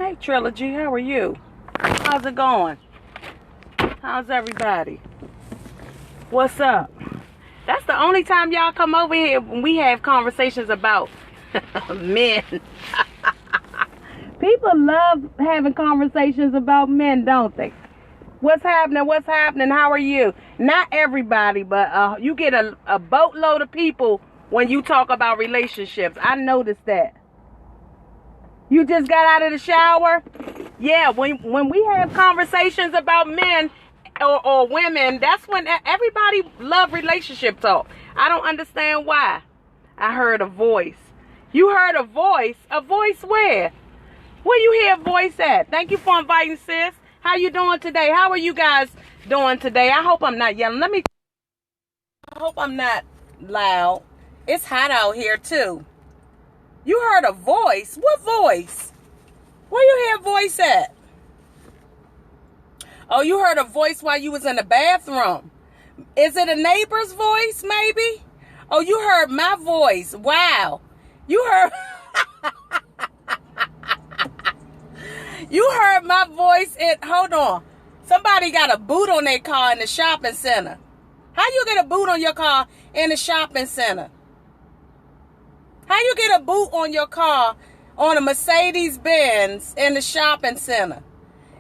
Hey Trilogy, how are you? How's it going? How's everybody? What's up? That's the only time y'all come over here when we have conversations about men. People love having conversations about men, don't they? What's happening? What's happening? How are you? Not everybody, but you get a boatload of people when you talk about relationships. I noticed that. You just got out of the shower? Yeah, when we have conversations about men or women, that's when everybody love relationship talk. I don't understand why. I heard a voice. You heard a voice? A voice where? Where you hear a voice at? Thank you for inviting, sis. How you doing today? How are you guys doing today? I hope I'm not yelling. I hope I'm not loud. It's hot out here too. You heard a voice? What voice? Where you hear a voice at? Oh, you heard a voice while you was in the bathroom. Is it a neighbor's voice, maybe? Oh, you heard my voice. Wow. You heard... You heard my voice. Hold on. Somebody got a boot on their car in the shopping center. How you get a boot on your car in the shopping center? How you get a boot on your car on a Mercedes-Benz in the shopping center?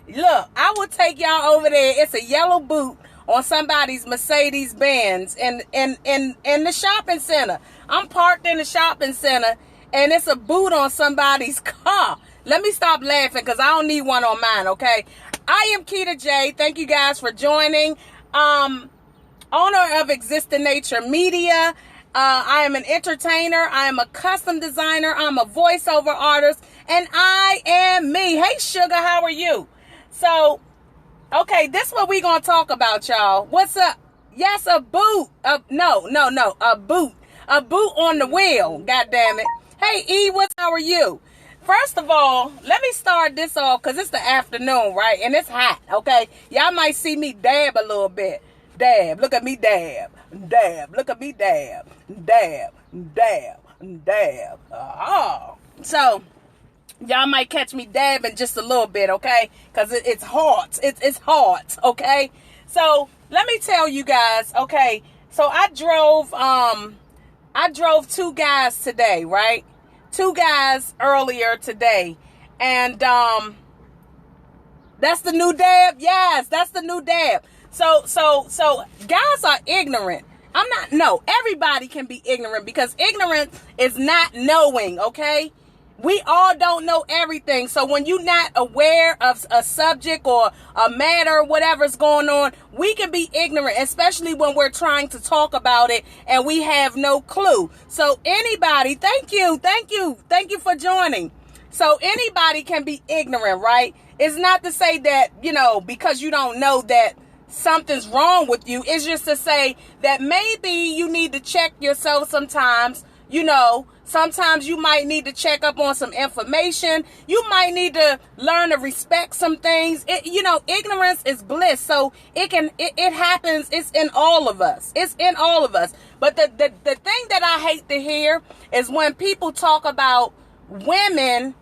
Look, I will take y'all over there. It's a yellow boot on somebody's Mercedes-Benz in the shopping center. I'm parked in the shopping center and it's a boot on somebody's car. Let me stop laughing because I don't need one on mine, okay? I am Keita J. Thank you guys for joining. Owner of Existing Nature Media. I am an entertainer. I am a custom designer. I'm a voiceover artist. And I am me. Hey, sugar, how are you? So, okay, this is what we going to talk about, y'all. What's up? Yes, a boot. No, a boot. A boot on the wheel. God damn it. Hey, E, how are you? First of all, let me start this off because it's the afternoon, right? And it's hot, okay? Y'all might see me dab a little bit. Dab. Look at me dab. Dab. Look at me dab. Dab. Dab. Dab. So, y'all might catch me dabbing just a little bit, okay? Because it's hot. It's hot, okay? So, let me tell you guys, okay? So, I drove two guys today, right? Two guys earlier today. And that's the new dab. Yes, that's the new dab. So guys are ignorant. Everybody can be ignorant because ignorance is not knowing, okay? We all don't know everything. So when you're not aware of a subject or a matter, whatever's going on, we can be ignorant, especially when we're trying to talk about it and we have no clue. So anybody, thank you for joining. So anybody can be ignorant, right? It's not to say that, because you don't know that something's wrong with you. It's just to say that maybe you need to check yourself sometimes. Sometimes you might need to check up on some information. You might need to learn to respect some things. Ignorance is bliss. So it happens. It's in all of us. It's in all of us. But the thing that I hate to hear is when people talk about women,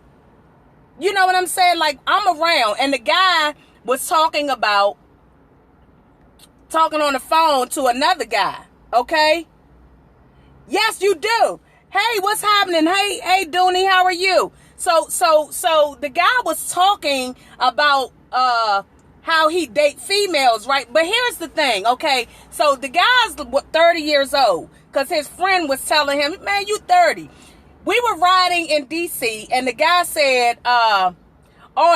you know what I'm saying? Like, I'm around and the guy was talking on the phone to another guy. Okay. Yes, you do. Hey, what's happening? Hey, Dooney, how are you? So the guy was talking about how he date females, right? But here's the thing, okay? So the guy's 30 years old because his friend was telling him, man, you 30. We were riding in D.C. and the guy said,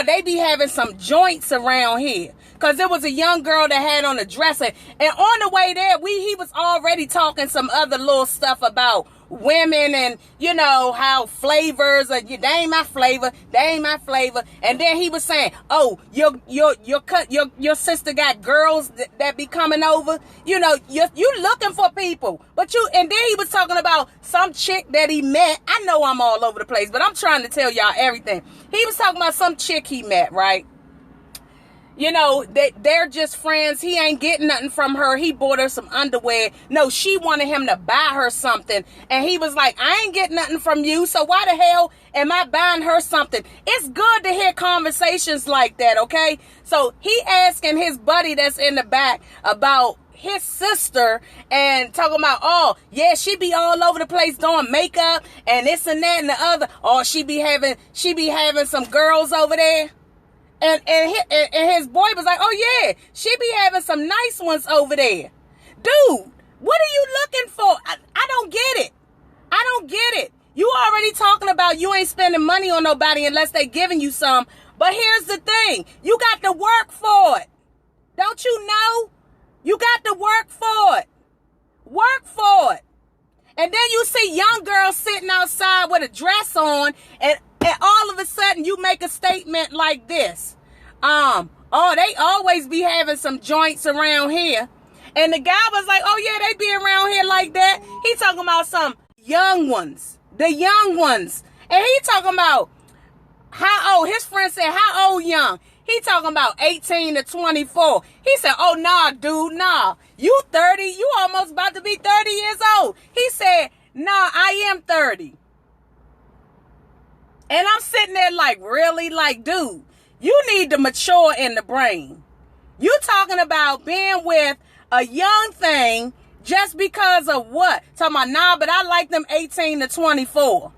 they be having some joints around here. Because there was a young girl that had on a dress. And on the way there, he was already talking some other little stuff about women and, how flavors, they ain't my flavor. And then he was saying, oh, your sister got girls that be coming over. You looking for people. And then he was talking about some chick that he met. I know I'm all over the place, but I'm trying to tell y'all everything. He was talking about some chick he met, right? they're just friends. He ain't getting nothing from her. He bought her some underwear. No, she wanted him to buy her something. And he was like, I ain't getting nothing from you. So why the hell am I buying her something? It's good to hear conversations like that, okay? So he asking his buddy that's in the back about his sister and talking about, oh, yeah, she be all over the place doing makeup and this and that and the other. Oh, she be having some girls over there. And his boy was like, oh, yeah, she be having some nice ones over there. Dude, what are you looking for? I don't get it. I don't get it. You already talking about you ain't spending money on nobody unless they giving you some. But here's the thing. You got to work for it. Don't you know? You got to work for it. Work for it. And then you see young girls sitting outside with a dress on, and all of a sudden you make a statement like this. Oh, they always be having some joints around here. And the guy was like, oh yeah, they be around here like that. He talking about some young ones. The young ones. And he talking about how old? His friend said, how old young? He talking about 18 to 24. He said, oh, nah, dude, nah. You 30. You almost about to be 30 years old. He said, nah, I am 30. And I'm sitting there like, really? Like, dude, you need to mature in the brain. You talking about being with a young thing just because of what? Talking about, nah, but I like them 18 to 24.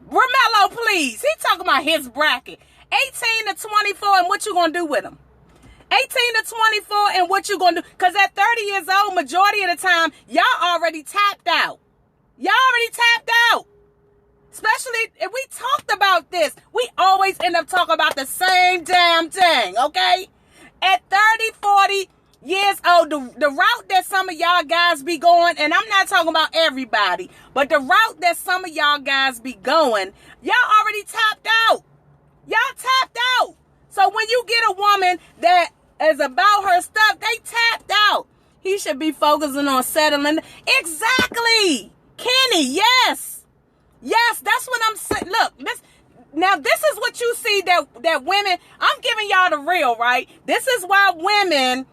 Romello, please. He talking about his bracket. 18 to 24 and what you gonna do with them? 18 to 24 and what you gonna do? Because at 30 years old, majority of the time, y'all already tapped out. Y'all already tapped out. Especially if we talked about this. We always end up talking about the same damn thing, okay? At 30, 40 years old, the route that some of y'all guys be going, and I'm not talking about everybody, but the route that some of y'all guys be going, y'all already tapped out. Y'all tapped out. So when you get a woman that is about her stuff, they tapped out. He should be focusing on settling. Exactly. Kenny, yes. Yes, that's what I'm saying. Look, this is what you see that women, I'm giving y'all the real, right? This is why women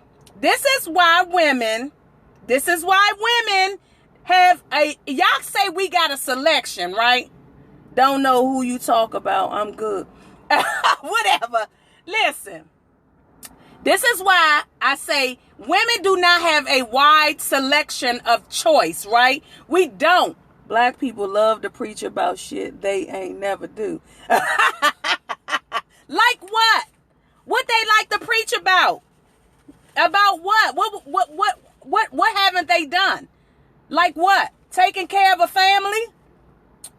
have y'all say we got a selection, right? Don't know who you talk about. I'm good. Whatever. Listen, this is why I say women do not have a wide selection of choice, right? We don't. Black people love to preach about shit they ain't never do. Like what? What they like to preach about? About what? What haven't they done? Like what? Taking care of a family?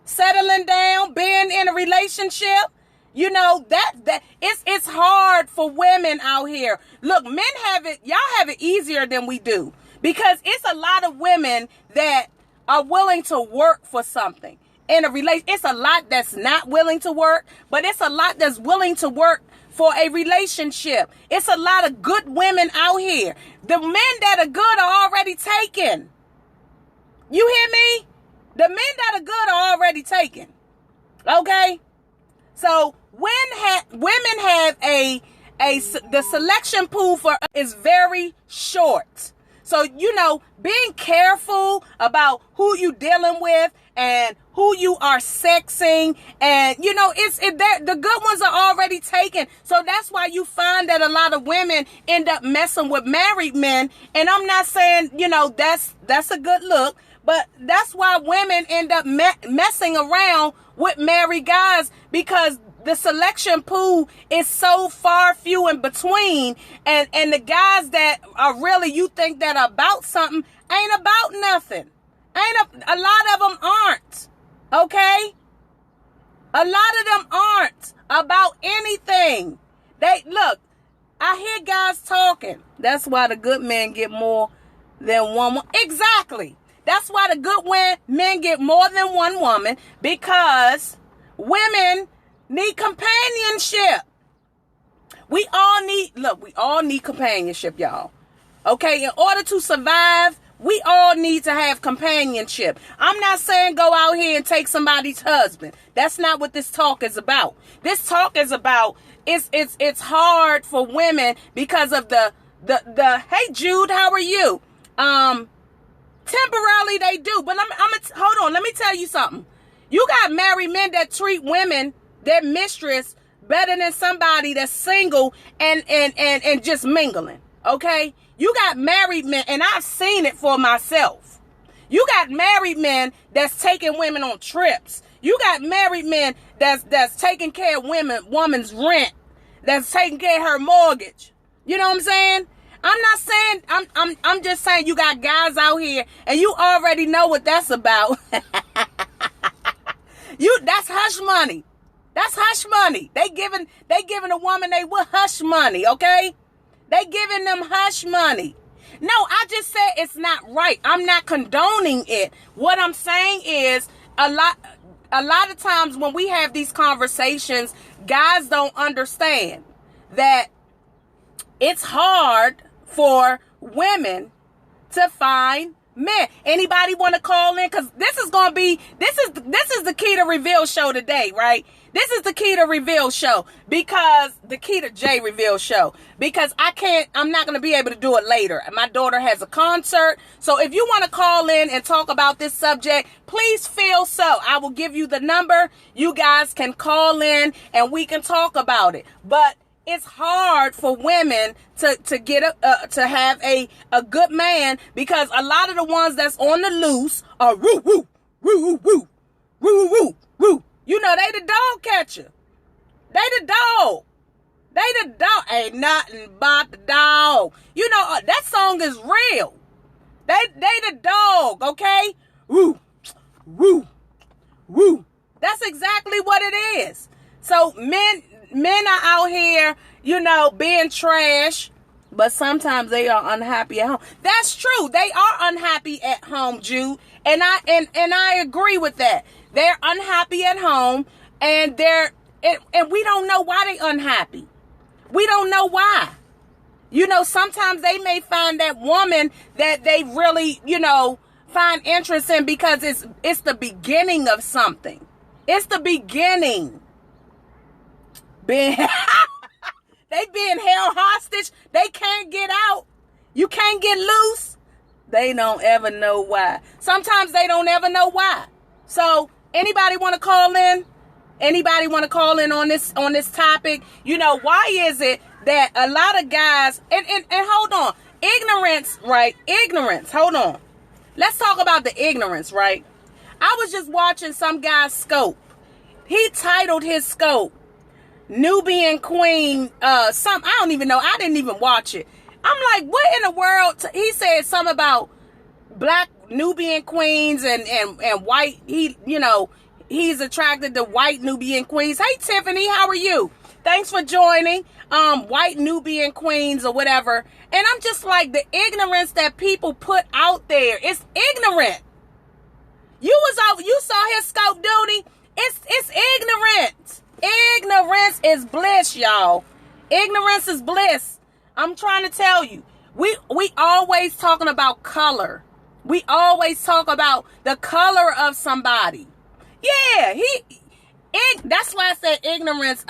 Settling down? Being in a relationship? You know, that it's hard for women out here. Look, men y'all have it easier than we do. Because it's a lot of women that are willing to work for something. In a relationship, it's a lot that's not willing to work, but it's a lot that's willing to work for a relationship. It's a lot of good women out here. The men that are good are already taken. You hear me? The men that are good are already taken. Okay? So women have the selection pool for is very short. So, you know, being careful about who you dealing with and who you are sexing, and, you know, the good ones are already taken. So that's why you find that a lot of women end up messing with married men. And I'm not saying, you know, that's a good look, but that's why women end up messing around with married guys, because the selection pool is so far few in between, and the guys that are really, you think that are about something, ain't about nothing. A lot of them aren't. Okay? A lot of them aren't about anything. Look, I hear guys talking. That's why the good men get more than one woman. Exactly. That's why the good men get more than one woman, because women need companionship. We all need companionship, y'all. Okay, in order to survive, We all need to have companionship. I'm not saying go out here and take somebody's husband. That's not what this talk is about. This talk is about it's hard for women because of the hey Jude, how are you? Temporarily they do, but hold on, let me tell you something. You got married men that treat women, their mistress, better than somebody that's single and just mingling. Okay? You got married men, and I've seen it for myself. You got married men that's taking women on trips. You got married men that's taking care of woman's rent, that's taking care of her mortgage. You know what I'm saying? I'm not saying, I'm just saying you got guys out here and you already know what that's about. That's hush money. That's hush money. They giving a woman hush money, okay? They giving them hush money. No, I just said it's not right. I'm not condoning it. What I'm saying is a lot of times when we have these conversations, guys don't understand that it's hard for women to find men. Anybody want to call in? Because this is the Key to Reveal show today, right? This is the Key to Reveal show, because the Key to J Reveal show, because I'm not going to be able to do it later. My daughter has a concert. So if you want to call in and talk about this subject, please feel so. I will give you the number. You guys can call in and we can talk about it. But it's hard for women to get to have a good man, because a lot of the ones that's on the loose are woo woo woo woo woo woo woo woo. You know, they the dog catcher. They the dog. They the dog. Ain't nothing but the dog. You know, that song is real. They the dog, okay? Woo, woo, woo. That's exactly what it is. So men are out here, you know, being trash, but sometimes they are unhappy at home. That's true. They are unhappy at home, Jude. And I agree with that. They're unhappy at home, and we don't know why they unhappy. We don't know why. You know, sometimes they may find that woman that they really, you know, find interest in because it's the beginning of something. It's the beginning. They being held hostage. They can't get out. You can't get loose. They don't ever know why. Sometimes they don't ever know why. So anybody want to call in? Anybody want to call in on this topic? You know, why is it that a lot of guys, and hold on, ignorance, right? Ignorance, hold on. Let's talk about the ignorance, right? I was just watching some guy's scope. He titled his scope Nubian Queen, I don't even know. I didn't even watch it. I'm like, what in the world? He said something about black Nubian queens and white. He's attracted to white Nubian queens. Hey, Tiffany, how are you? Thanks for joining. White Nubian queens or whatever. And I'm just like, the ignorance that people put out there, it's ignorant. You saw his scope duty. It's ignorant. Ignorance is bliss, y'all. Ignorance is bliss. I'm trying to tell you. We always talking about color. We always talk about the color of somebody. Yeah, that's why I said ignorance,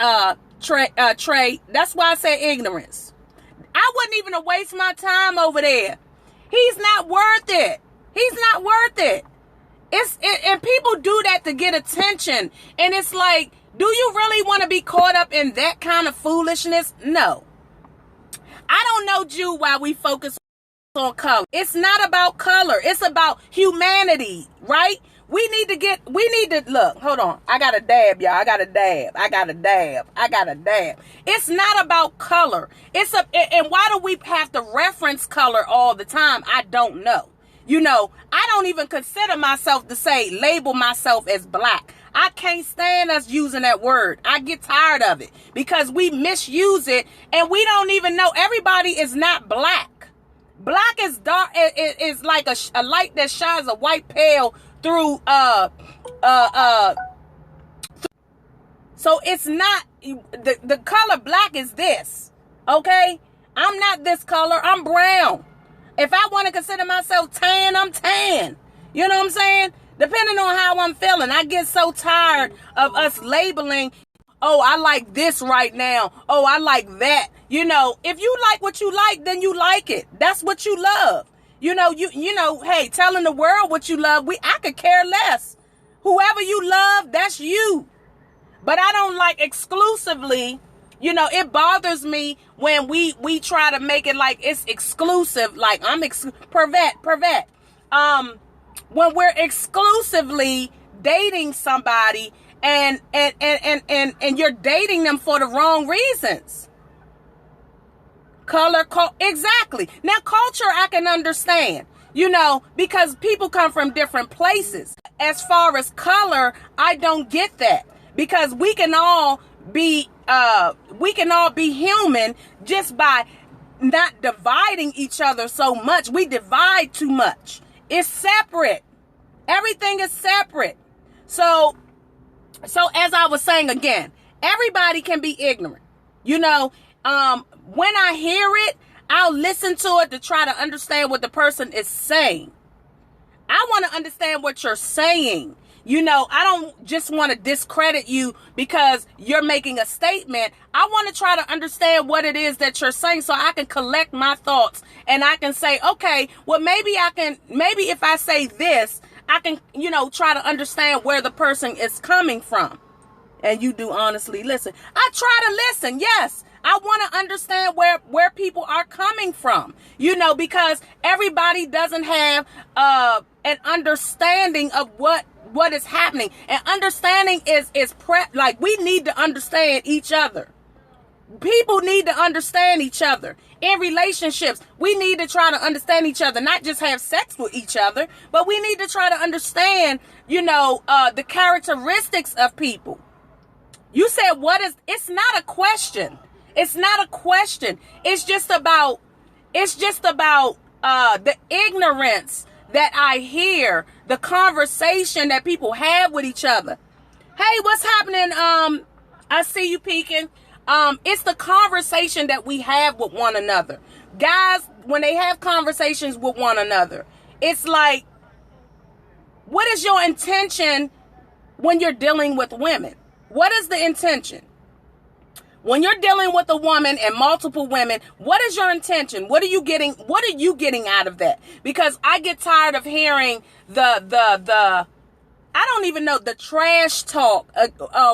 Trey. That's why I said ignorance. I wouldn't even waste my time over there. He's not worth it. He's not worth it. And people do that to get attention. And it's like, do you really want to be caught up in that kind of foolishness? No. I don't know, Jude, why we focus on color. It's not about color. It's about humanity, right? We need to look, hold on. I got a dab, y'all. I got a dab. It's not about color. And why do we have to reference color all the time? I don't know. You know, I don't even consider myself to label myself as black. I can't stand us using that word. I get tired of it because we misuse it and we don't even know. Everybody is not black. Black is dark. It's like a light that shines a white pale through so it's not the color black is this. Okay? I'm not this color. I'm brown. If I want to consider myself tan, I'm tan. You know what I'm saying? Depending on how I'm feeling. I get so tired of us labeling, oh, I like this right now. Oh, I like that. You know, if you like what you like, then you like it. That's what you love. You know, hey, telling the world what you love, I could care less. Whoever you love, that's you. But I don't like exclusively. You know, it bothers me when we try to make it like it's exclusive, like I'm pervert. When we're exclusively dating somebody and you're dating them for the wrong reasons. Exactly. Now, culture I can understand, you know, because people come from different places. As far as color, I don't get that, because we can all be human just by not dividing each other so much. We divide too much. It's separate. Everything is separate. So as I was saying again, everybody can be ignorant. You know, when I hear it, I'll listen to it to try to understand what the person is saying. I want to understand what you're saying. You know, I don't just want to discredit you because you're making a statement. I want to try to understand what it is that you're saying so I can collect my thoughts and I can say, okay, well, maybe if I say this, I can, you know, try to understand where the person is coming from. And you do honestly listen. I try to listen. Yes. I want to understand where people are coming from, you know, because everybody doesn't have an understanding of what is happening. And understanding is like we need to understand each other. People need to understand each other. In relationships, we need to try to understand each other, not just have sex with each other, but we need to try to understand, you know, the characteristics of people. You said, it's not a question. It's not a question. It's just about the ignorance that I hear, the conversation that people have with each other. Hey, what's happening? I see you peeking. It's the conversation that we have with one another. Guys, when they have conversations with one another, it's like, what is your intention when you're dealing with women? What is the intention? When you're dealing with a woman and multiple women, what is your intention? What are you getting out of that? Because I get tired of hearing I don't even know, the trash talk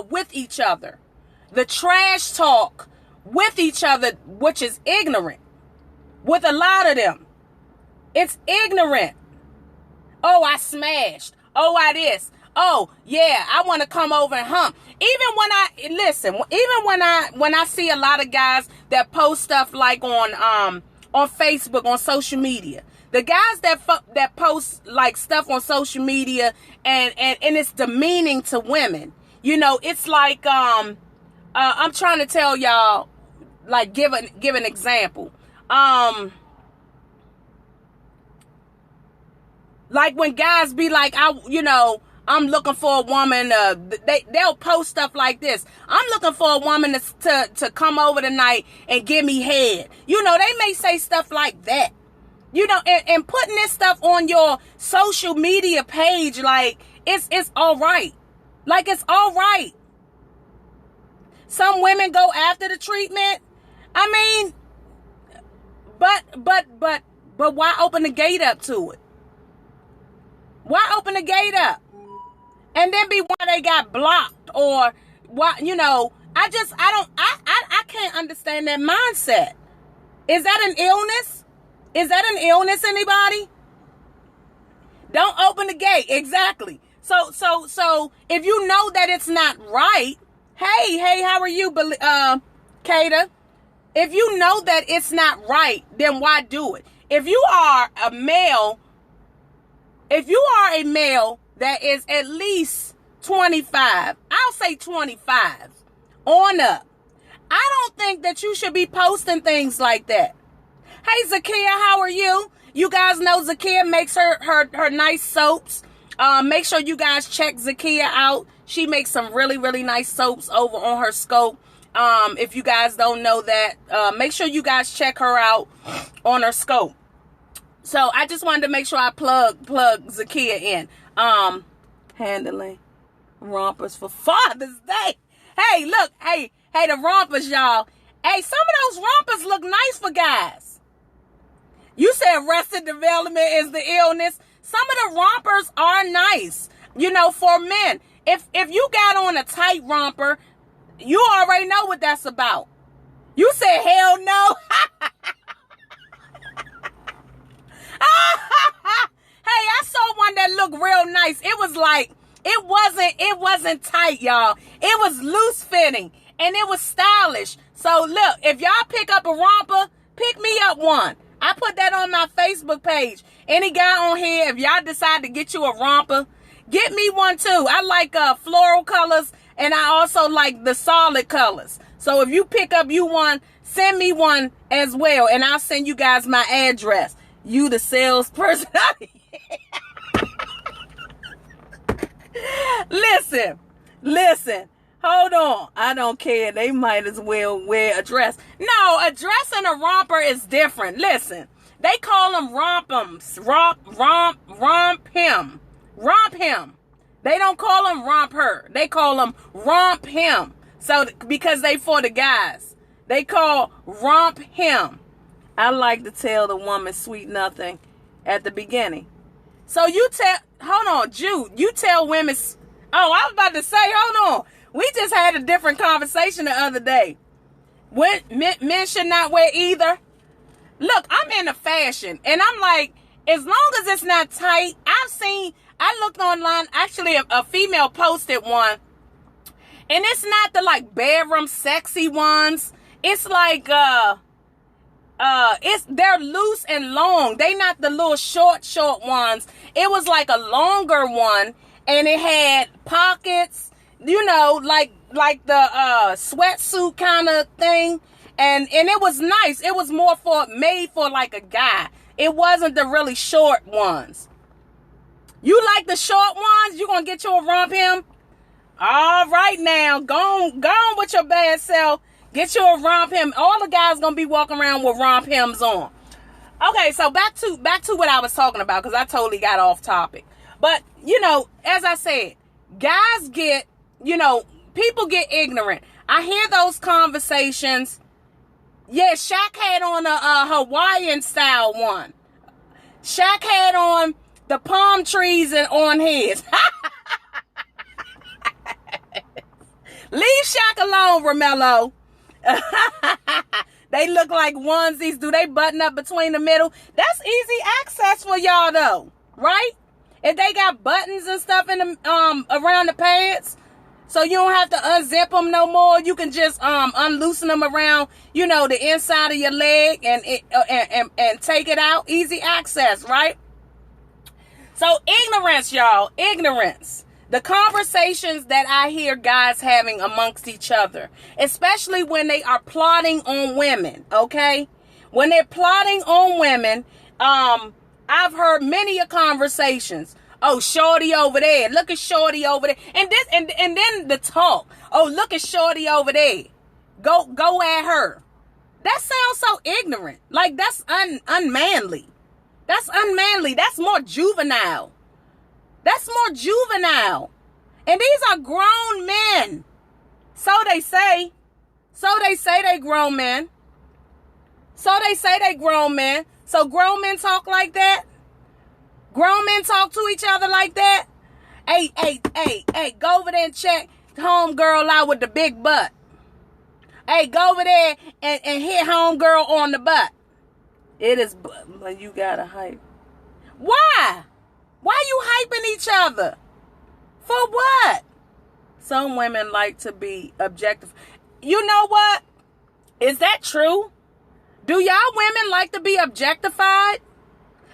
with each other. The trash talk with each other, which is ignorant. With a lot of them. It's ignorant. Oh, I smashed. Oh, I this. Oh, yeah, I want to come over and hump. Even when I see a lot of guys that post stuff like on Facebook, on social media, the guys that post like stuff on social media and it's demeaning to women, you know, it's like, I'm trying to tell y'all, like, give an example. Like when guys be like, I'm looking for a woman, they'll post stuff like this. I'm looking for a woman to come over tonight and give me head. You know, they may say stuff like that. You know, and putting this stuff on your social media page, like, it's all right. Like, it's all right. Some women go after the treatment. I mean, but why open the gate up to it? Why open the gate up? And then be why they got blocked or why, you know, I can't understand that mindset. Is that an illness? Is that an illness, anybody? Don't open the gate. Exactly. So if you know that it's not right, hey, how are you, Kata? If you know that it's not right, then why do it? If you are a male that is at least 25, I'll say 25 on up, I don't think that you should be posting things like that. Hey, Zakia, how are you? You guys know Zakia makes her nice soaps. Make sure you guys check Zakia out. She makes some really, really nice soaps over on her scope. If you guys don't know that, make sure you guys check her out on her scope. So I just wanted to make sure I plug Zakia in. Handling rompers for Father's Day. Hey, look, hey, the rompers, y'all. Hey, some of those rompers look nice for guys. You said arrested development is the illness. Some of the rompers are nice, for men. If you got on a tight romper, you already know what that's about. You said hell no. Hey, I saw one that looked real nice. It was like, it wasn't tight, y'all. It was loose fitting and it was stylish. So look, if y'all pick up a romper, pick me up one. I put that on my Facebook page. Any guy on here, if y'all decide to get you a romper, get me one too. I like floral colors and I also like the solid colors. So if you pick up you one, send me one as well and I'll send you guys my address. You the salesperson. Listen. Hold on. I don't care. They might as well wear a dress. No, a dress and a romper is different. Listen, they call them rompums. Romp him. They don't call them romper. They call them romp him. So, because they for the guys. They call romp him. I like to tell the woman sweet nothing at the beginning. So hold on, Jude, you tell women, I was about to say, hold on. We just had a different conversation the other day. Men should not wear either. Look, I'm into fashion and I'm like, as long as it's not tight, I looked online, actually a female posted one and it's not the like bedroom sexy ones. It's like, they're loose and long. They not the little short ones. It was like a longer one and it had pockets, like the sweatsuit kind of thing. And it was nice. It was more made for like a guy. It wasn't the really short ones. You like the short ones? You gonna get you a romp him? All right now, go on with your bad self. Get you a romp him. All the guys gonna be walking around with romp hims on. Okay, so back to what I was talking about because I totally got off topic. But as I said, guys get, people get ignorant. I hear those conversations. Yeah, Shaq had on a Hawaiian style one. Shaq had on the palm trees and on his. Leave Shaq alone, Romello. They look like onesies. Do they button up between the middle? That's easy access for y'all though, right? If they got buttons and stuff in the around the pants, so you don't have to unzip them no more. You can just unloosen them around, the inside of your leg and take it out. Easy access, right? So ignorance, y'all, ignorance. The conversations that I hear guys having amongst each other, especially when they are plotting on women, okay? When they're plotting on women, I've heard many a conversations. Oh, shorty over there. Look at shorty over there. And then the talk. Oh, look at shorty over there. Go at her. That sounds so ignorant. Like that's unmanly. That's unmanly. That's more juvenile. That's more juvenile. And these are grown men. So they say. So they say they grown men. So they say they grown men. So grown men talk like that? Grown men talk to each other like that? Hey, go over there and check homegirl out with the big butt. Hey, go over there and hit homegirl on the butt. It is, but you gotta hype. Why? Why you hyping each other? For what? Some women like to be objective. You know what? Is that true? Do y'all women like to be objectified?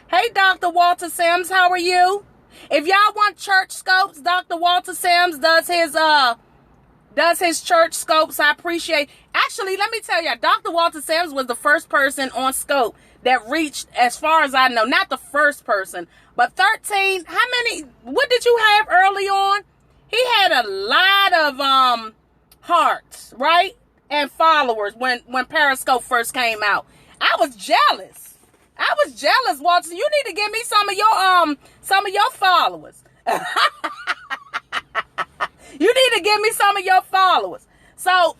Hey, Dr. Walter Sims, how are you? If y'all want church scopes, Dr. Walter Sims does his church scopes. I appreciate. Actually, let me tell you, Dr. Walter Sims was the first person on scope that reached, as far as I know, not the first person, but 13. How many? What did you have early on? He had a lot of hearts, right? And followers when Periscope first came out. I was jealous. I was jealous, Walter. You need to give me some of your followers. You need to give me some of your followers. So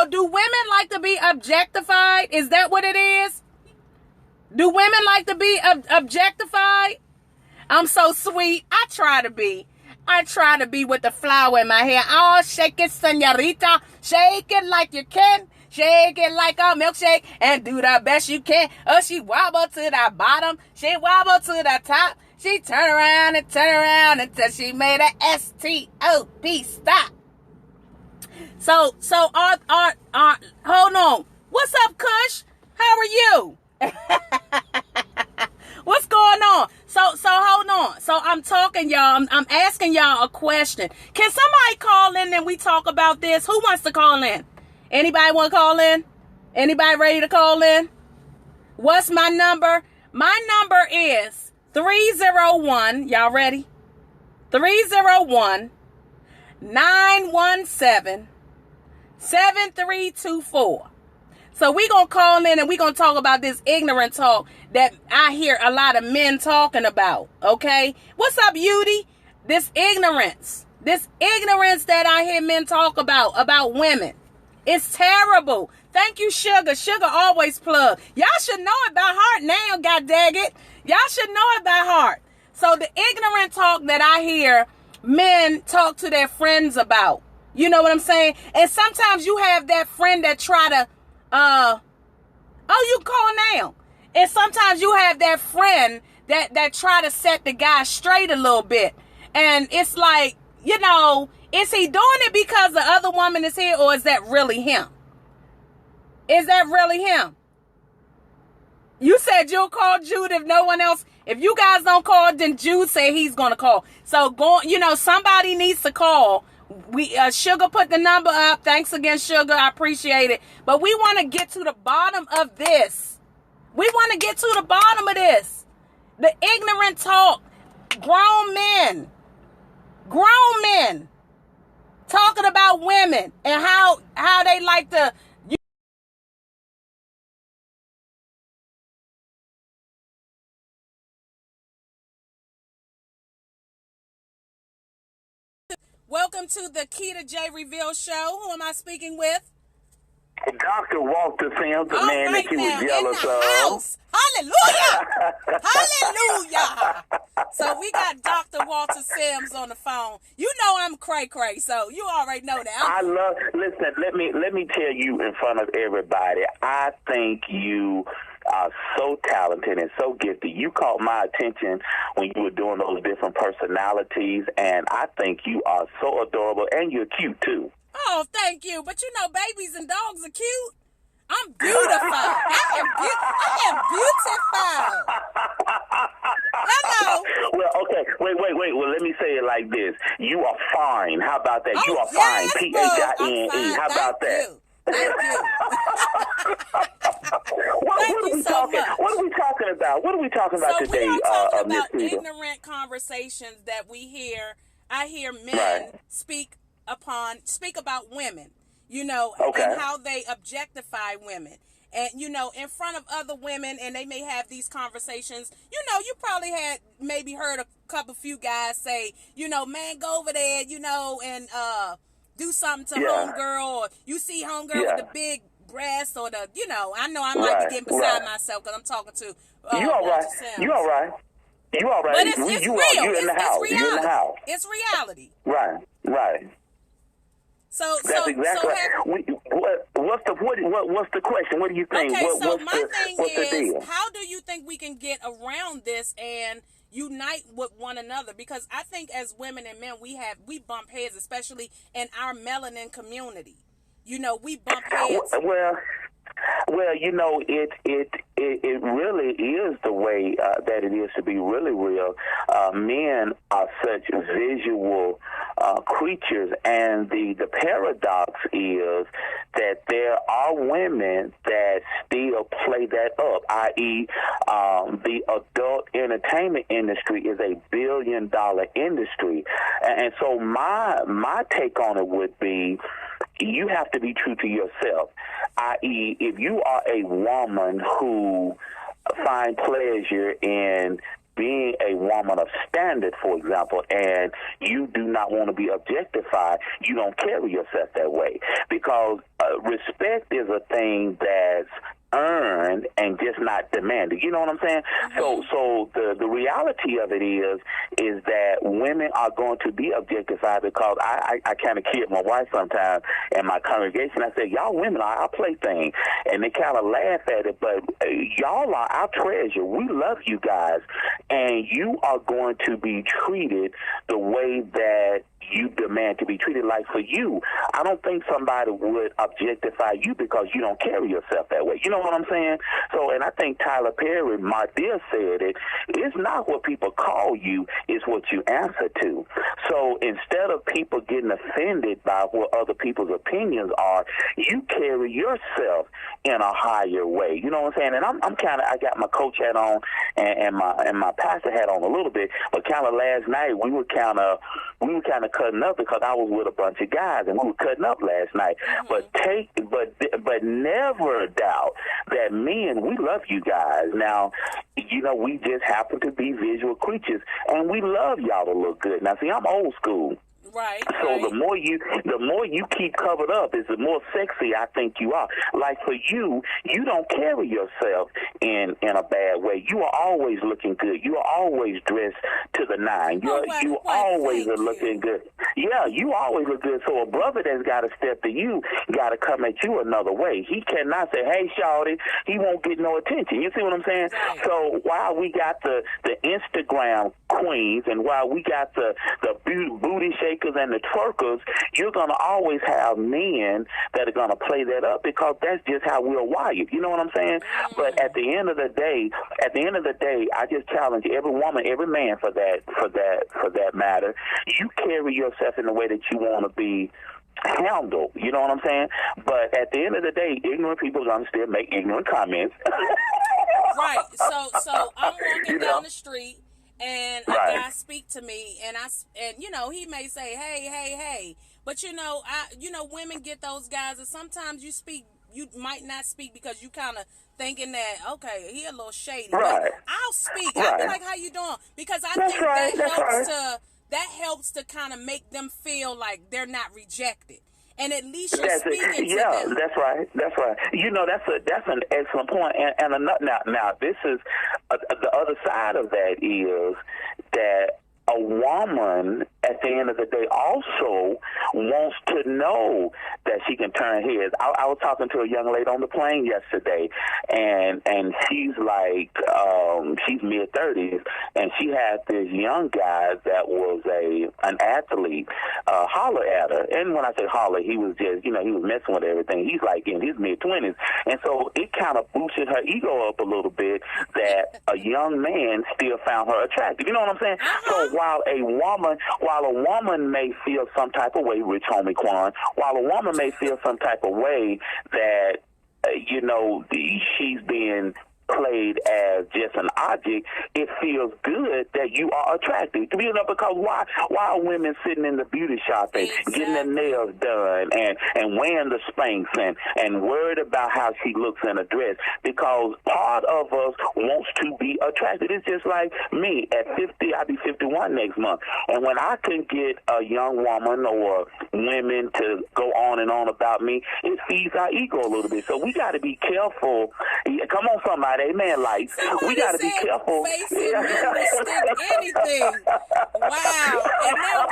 do women like to be objectified? Is that what it is? Do women like to be objectified? I'm so sweet. I try to be with the flower in my hair. Oh, shake it, senorita. Shake it like you can. Shake it like a milkshake and do the best you can. Oh, she wobble to the bottom. She wobble to the top. She turn around until she made a S-T-O-P stop. So, hold on. What's up, Kush? How are you? What's going on? So hold on. So I'm talking, y'all. I'm asking y'all a question. Can somebody call in and we talk about this? Who wants to call in? Anybody want to call in? Anybody ready to call in? What's my number? My number is 301. Y'all ready? 301-917-7324. So we going to call in and we going to talk about this ignorant talk that I hear a lot of men talking about. Okay? What's up, Beauty? This ignorance that I hear men talk about women. It's terrible. Thank you, Sugar. Sugar always plug. Y'all should know it by heart now, god dang it. Y'all should know it by heart. So the ignorant talk that I hear men talk to their friends about. You know what I'm saying? And sometimes you have that friend that try to, you call now. And sometimes you have that friend that try to set the guy straight a little bit. And it's like, you know, is he doing it because the other woman is here, or is that really him? Is that really him? You said you'll call Jude if no one else. If you guys don't call, then Jude said he's going to call. So somebody needs to call. Sugar put the number up. Thanks again, Sugar. I appreciate it. But we want to get to the bottom of this. We want to get to the bottom of this. The ignorant talk. Grown men talking about women and how they like to. Welcome to the Keita J Reveal Show. Who am I speaking with? Dr. Walter Sims, the man right that you now, was jealous in the of. House. Hallelujah! Hallelujah! So we got Dr. Walter Sims on the phone. You know I'm cray-cray, so you already know that. Listen, let me tell you in front of everybody, I think you are so talented and so gifted. You caught my attention when you were doing those different personalities, and I think you are so adorable, and you're cute, too. Oh, thank you. But you know, babies and dogs are cute. I'm beautified. I am beautified. Hello. Well, okay. Wait. Well, let me say it like this. You are fine. How about that? Oh, you are yes, fine. P-H-I-N-E. How about that? Thank you. What are we talking about? What are we talking about today? We are talking Miss about Peter? ignorant conversations that we hear. I hear men Right. speak about women, you know, Okay. and how they objectify women. And, you know, in front of other women, and they may have these conversations. You know, you probably maybe heard a few guys say, you know, man, go over there, you know, and do something to homegirl, or you see homegirl with the big breasts, or the, you know, I know I might be getting beside myself because I'm talking to You all right. Sims. You all right. You all right. But it's real. You in the house. It's reality. You in the house. It's reality. Right. That's exactly right. What's the question? What do you think? Okay, so my what's the thing is, deal? how do you think we can get around this and unite with one another? Because I think as women and men, we bump heads, especially in our melanin community. You know, we bump heads. Well, you know, it really is the way that it is to be really real. Men are such visual creatures, and the paradox is that there are women that still play that up, i.e., the adult entertainment industry is a billion-dollar industry. And so my take on it would be, you have to be true to yourself, i.e., if you are a woman who find pleasure in being a woman of standard, for example, and you do not want to be objectified, you don't carry yourself that way. Because respect is a thing that's earned and just not demanded. You know what I'm saying? So the reality of it is that women are going to be objectified, because I kind of kid my wife sometimes in my congregation. I say, y'all women are our plaything, and they kind of laugh at it, but y'all are our treasure. We love you guys, and you are going to be treated the way that you demand to be treated. Like for you, I don't think somebody would objectify you because you don't carry yourself that way. You know what I'm saying? So, and I think Tyler Perry, my dear, said it. It's not what people call you, it's what you answer to. So instead of people getting offended by what other people's opinions are, you carry yourself in a higher way. You know what I'm saying? And I'm kind of, I got my coach hat on and my pastor hat on a little bit, but kind of last night we were kind of cutting up because I was with a bunch of guys and we were cutting up last night. But never doubt that men, we love you guys. Now, you know, we just happen to be visual creatures, and we love y'all to look good. Now, see, I'm old school. Right. So right. the more you keep covered up, is the more sexy I think you are. Like for you, you don't carry yourself in a bad way. You are always looking good. You are always dressed to the nine. You always are looking good. Yeah, you always look good. So a brother that's got to step to you got to come at you another way. He cannot say, "Hey, shawty," he won't get no attention. You see what I'm saying? Right. So while we got the Instagram queens, and while we got the booty shakers and the twerkers, you're going to always have men that are going to play that up, because that's just how we're wired. You know what I'm saying? But at the end of the day, I just challenge every woman, every man for that matter. You carry yourself in the way that you want to be handled. You know what I'm saying? But at the end of the day, ignorant people are going to still make ignorant comments. Right. So I'm walking down the street, and a guy speak to me, and you know, he may say, hey, but you know, women get those guys, and sometimes you might not speak because you kind of thinking that, okay, he a little shady. Right. But I'll speak. I'll be like, how you doing? Because I think that helps to kind of make them feel like they're not rejected. And at least you're speaking to them. That's right. You know, that's an excellent point. And now this is the other side of that is that a woman, at the end of the day, also wants to know that she can turn heads. I was talking to a young lady on the plane yesterday, and she's like, she's mid-30s, and she had this young guy that was an athlete holler at her. And when I say holler, he was just, you know, he was messing with everything. He's like in his mid-20s. And so it kind of boosted her ego up a little bit that a young man still found her attractive. You know what I'm saying? So while a woman may feel some type of way, Rich Homie Quan, while a woman may feel some type of way that, you know, she's being played as just an object, it feels good that you are attractive. You know, because why are women sitting in the beauty shop and getting their nails done and wearing the Spanx and worried about how she looks in a dress? Because part of us wants to be attractive. It's just like me. At 50, I'll be 51 next month. And when I can get a young woman or women to go on and on about me, it feeds our ego a little bit. So we got to be careful. Come on, somebody. Amen, lights. We got to be careful. Facing men will stick anything. Wow. And now,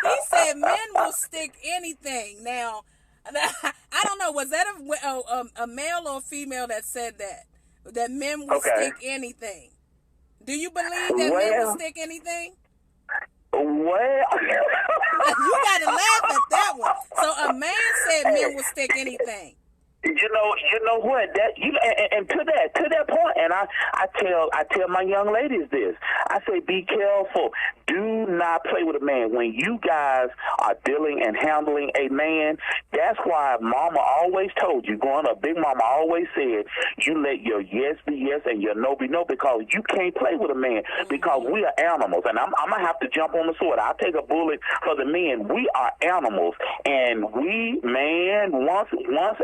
he said men will stick anything. Now, I don't know, was that a male or a female that said that? That men will stick anything. Do you believe that men will stick anything? Well, You got to laugh at that one. So a man said men will stick anything. You know what? And to that point, and I tell my young ladies this. I say, be careful. Do not play with a man. When you guys are dealing and handling a man, that's why Mama always told you, growing up, Big Mama always said, you let your yes be yes and your no be no, because you can't play with a man, because we are animals. And I'm going to have to jump on the sword. I'll take a bullet for the men. We are animals. And we, man, once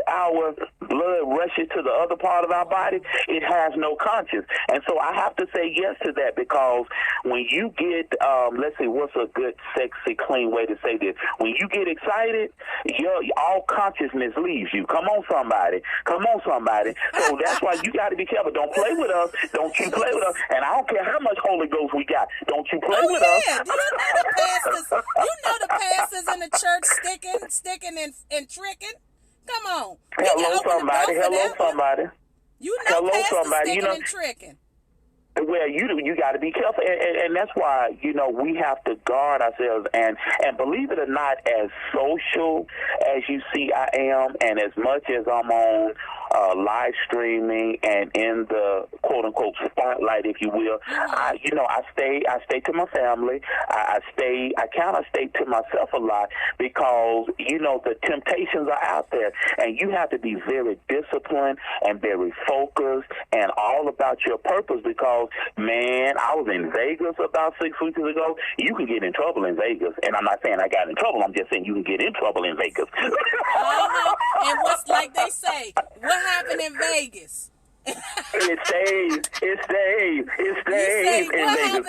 our blood rushes to the other part of our body, it has no conscience. And so I have to say yes to that, because when you get, let's see, what's a good, sexy, clean way to say this? When you get excited, all consciousness leaves you. Come on, somebody. Come on, somebody. So that's why you got to be careful. Don't play with us. Don't you play with us. And I don't care how much Holy Ghost we got. Don't you play with us. You know the pastors in the church sticking and tricking. Come on. Hello, somebody. Hello, somebody. You know, hello, somebody. Sticking and tricking. Well, you got to be careful, and that's why, we have to guard ourselves, and believe it or not, as social as you see I am, and as much as I'm on live streaming and in the quote unquote spotlight, if you will, I stay to my family. I kind of stay to myself a lot, because the temptations are out there, and you have to be very disciplined and very focused and all about your purpose, because man, I was in Vegas about 6 weeks ago. You can get in trouble in Vegas, and I'm not saying I got in trouble. I'm just saying you can get in trouble in Vegas. And what's like they say, what happened in Vegas? It stays in Vegas,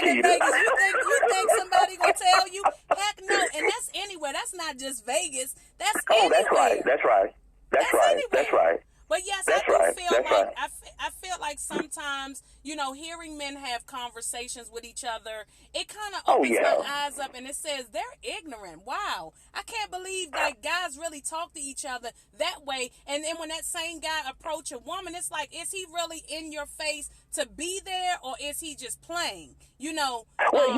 Keita. You think somebody gonna tell you? Heck no. And that's anywhere. That's not just Vegas. That's anywhere. That's right. But yes, I feel like sometimes, hearing men have conversations with each other, it kind of opens my eyes up, and it says they're ignorant. Wow. I can't believe that guys really talk to each other that way. And then when that same guy approach a woman, it's like, is he really in your face to be there, or is he just playing? Well,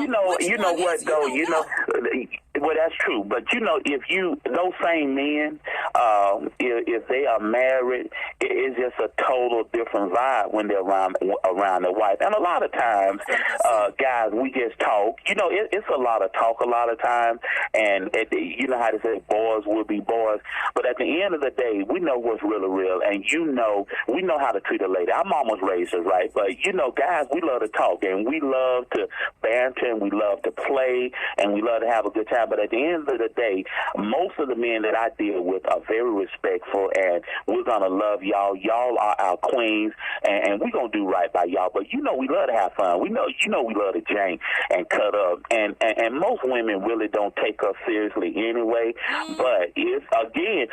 well, that's true. But, if those same men, if they are married, it's just a total different vibe when they're around their wife. And a lot of times, guys, we just talk. It's a lot of talk a lot of times. And you know how to say boys will be boys. But at the end of the day, we know what's really real. And we know how to treat a lady. I'm almost raised her, right? But, guys, we love to talk. And we love to banter, and we love to play, and we love to have a good time. But at the end of the day, most of the men that I deal with are very respectful, and we're going to love y'all. Y'all are our queens, and we're going to do right by y'all. But, we love to have fun. We know we love to jank and cut up. And most women really don't take us seriously anyway. But again,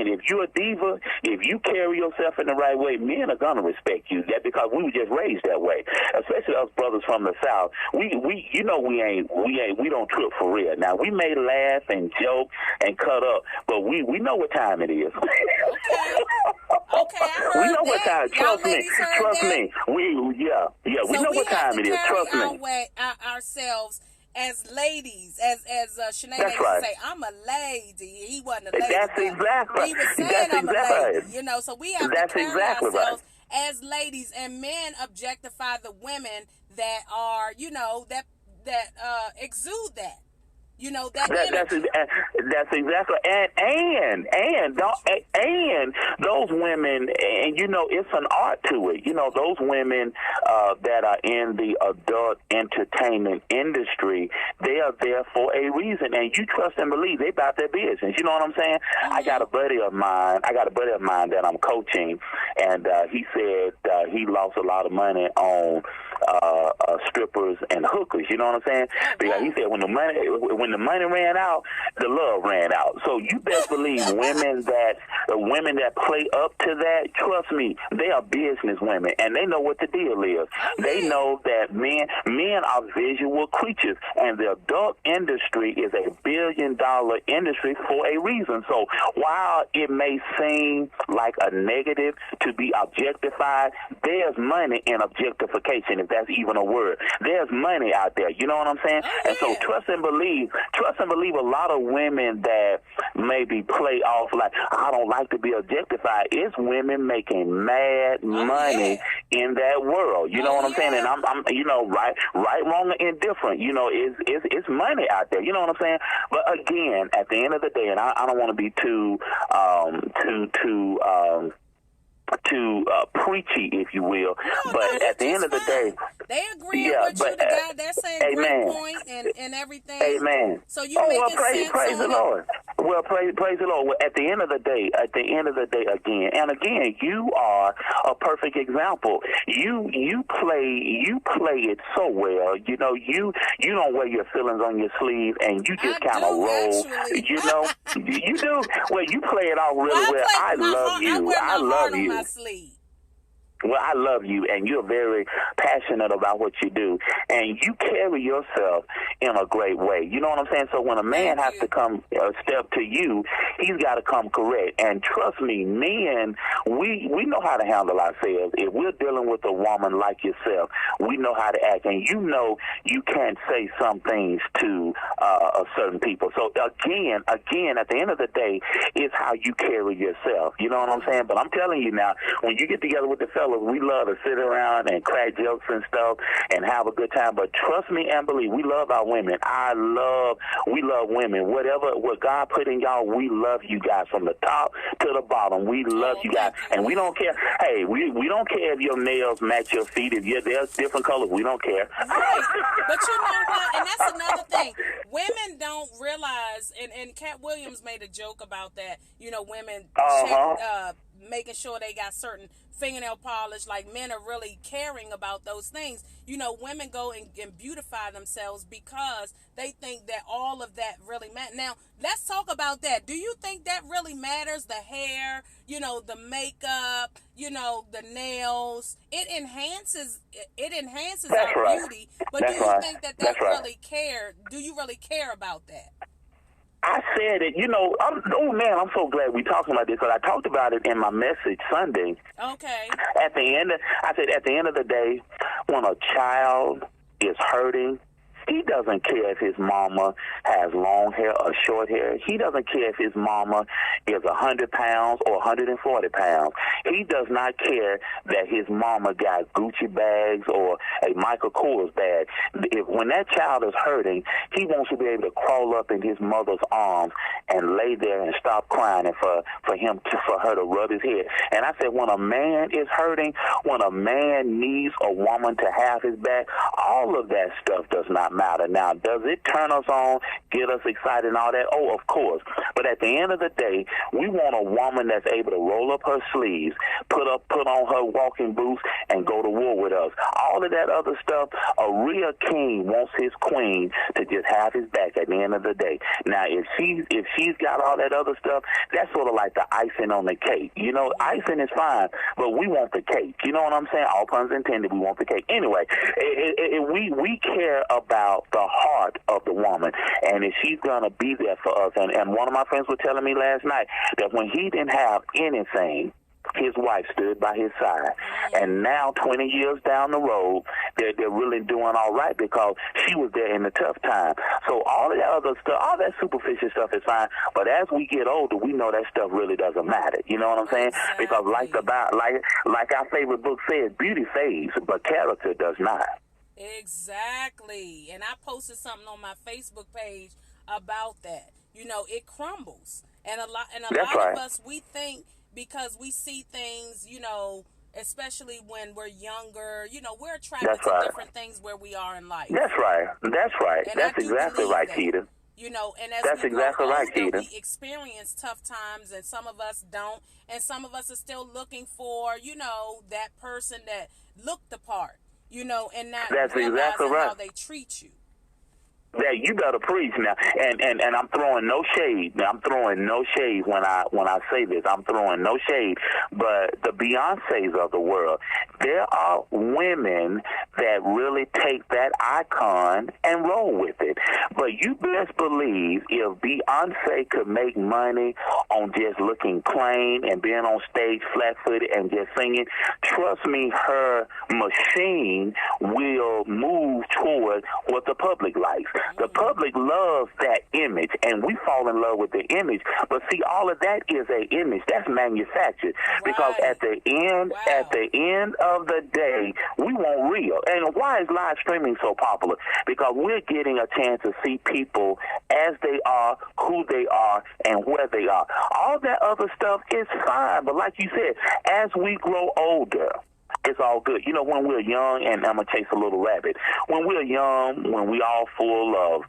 if you're a diva, if you carry yourself in the right way, men are going to respect you. That's because we were just raised that way, especially us brothers from the South. We don't trip for real. Now, we may laugh and joke and cut up, but we know what time it is. Okay, I heard we know what time. Trust me. We know what time it is. Trust me. Ourselves as ladies, as Shanae used to say, I'm a lady. He wasn't a lady. That's exactly. He was saying I'm a lady. So we have to carry ourselves right. as ladies, and men objectify the women that are, that exude that. That's exactly, and those women, and it's an art to it. Those women that are in the adult entertainment industry, they are there for a reason, and you trust and believe they about their business. You know what I'm saying? Mm-hmm. I got a buddy of mine that I'm coaching, and he said he lost a lot of money on strippers and hookers. You know what I'm saying? Because he said when the money ran out, the love ran out. So you best believe women that play up to that, trust me, they are business women, and they know what the deal is. They know that men are visual creatures, and the adult industry is a billion-dollar industry for a reason. So while it may seem like a negative to be objectified, there's money in objectification, if that's even a word. There's money out there. You know what I'm saying? And so trust and believe a lot of women that maybe play off like, I don't like to be objectified. It's women making mad money in that world. You know what I'm saying? And I'm right, wrong, or indifferent. It's money out there. You know what I'm saying? But again, at the end of the day, and I don't want to be too preachy, if you will, but at the end of the day, they agree with you. They're saying great point and everything. Amen. So you making sense praise the Lord. Well, praise the Lord. Well, at the end of the day, again, you are a perfect example. You play it so well. You know, you don't wear your feelings on your sleeve, and you just kind of roll. Actually. You know, you do. Well, you play it off really well. I love you. I wear my love heart you. on my sleeve. Well, I love you, and you're very passionate about what you do, and you carry yourself in a great way. You know what I'm saying? So when a man has to come a step to you, he's got to come correct. And trust me, men, we know how to handle ourselves. If we're dealing with a woman like yourself, we know how to act. And you know you can't say some things to certain people. So again, at the end of the day, it's how you carry yourself. You know what I'm saying? But I'm telling you now, when you get together with the fellas, we love to sit around and crack jokes and stuff and have a good time. But trust me and believe, we love our women. We love women. What God put in y'all, we love you guys from the top to the bottom. We love you guys. And we don't care. Hey, we don't care if your nails match your feet. If there's different colors, we don't care. Right. But you know what? And that's another thing. Women don't realize, and Cat Williams made a joke about that, you know, women check, making sure they got certain fingernail polish, like men are really caring about those things. You know, women go and beautify themselves because they think that all of that really matters. Now, let's talk about that. Do you think that really matters? The hair, you know, the makeup, you know, the nails. It enhances our beauty. But do you think that really care? Do you really care about that? I said it, you know, I'm so glad we're talking about this, because I talked about it in my message Sunday. Okay. At the end of the day, when a child is hurting, he doesn't care if his mama has long hair or short hair. He doesn't care if his mama is 100 pounds or 140 pounds. He does not care that his mama got Gucci bags or a Michael Kors bag. When that child is hurting, he wants to be able to crawl up in his mother's arms and lay there and stop crying, and for her to rub his head. And I said, when a man is hurting, when a man needs a woman to have his back, all of that stuff does not matter. Now, does it turn us on, get us excited and all that? Oh, of course. But at the end of the day, we want a woman that's able to roll up her sleeves, put on her walking boots, and go to war with us. All of that other stuff, a real king wants his queen to just have his back at the end of the day. Now, if she's got all that other stuff, that's sort of like the icing on the cake. You know, icing is fine, but we want the cake. You know what I'm saying? All puns intended, we want the cake. Anyway, we care about the heart of the woman, and if she's going to be there for us. And one of my friends was telling me last night that when he didn't have anything, his wife stood by his side. And now, 20 years down the road, they're really doing all right because she was there in the tough time. So all of that other stuff, all that superficial stuff is fine. But as we get older, we know that stuff really doesn't matter. You know what I'm saying? Exactly. Because like our favorite book says, beauty fades, but character does not. Exactly. And I posted something on my Facebook page about that. You know, it crumbles. And a lot of us, we think, because we see things, you know, especially when we're younger, you know, we're attracted to different things where we are in life. That's right. And that's exactly right, Keita. You know, and as that's we exactly grow right, older, Keita. we experience tough times, and some of us don't, and some of us are still looking for, you know, that person that looked the part, you know, and not realizing how they treat you. Yeah, you better preach now, and I'm throwing no shade. I'm throwing no shade when I say this. I'm throwing no shade. But the Beyoncés of the world, there are women that really take that icon and roll with it. But you best believe if Beyonce could make money on just looking plain and being on stage flat-footed and just singing, trust me, her machine will move toward what the public likes. The public loves that image, and we fall in love with the image. But see, all of that is an image that's manufactured. Right. Because at the end of the day, we want real. And why is live streaming so popular? Because we're getting a chance to see people as they are, who they are, and where they are. All that other stuff is fine, but like you said, as we grow older, it's all good. You know, when we're young, and I'm gonna chase a little rabbit. When we're young, when we all full of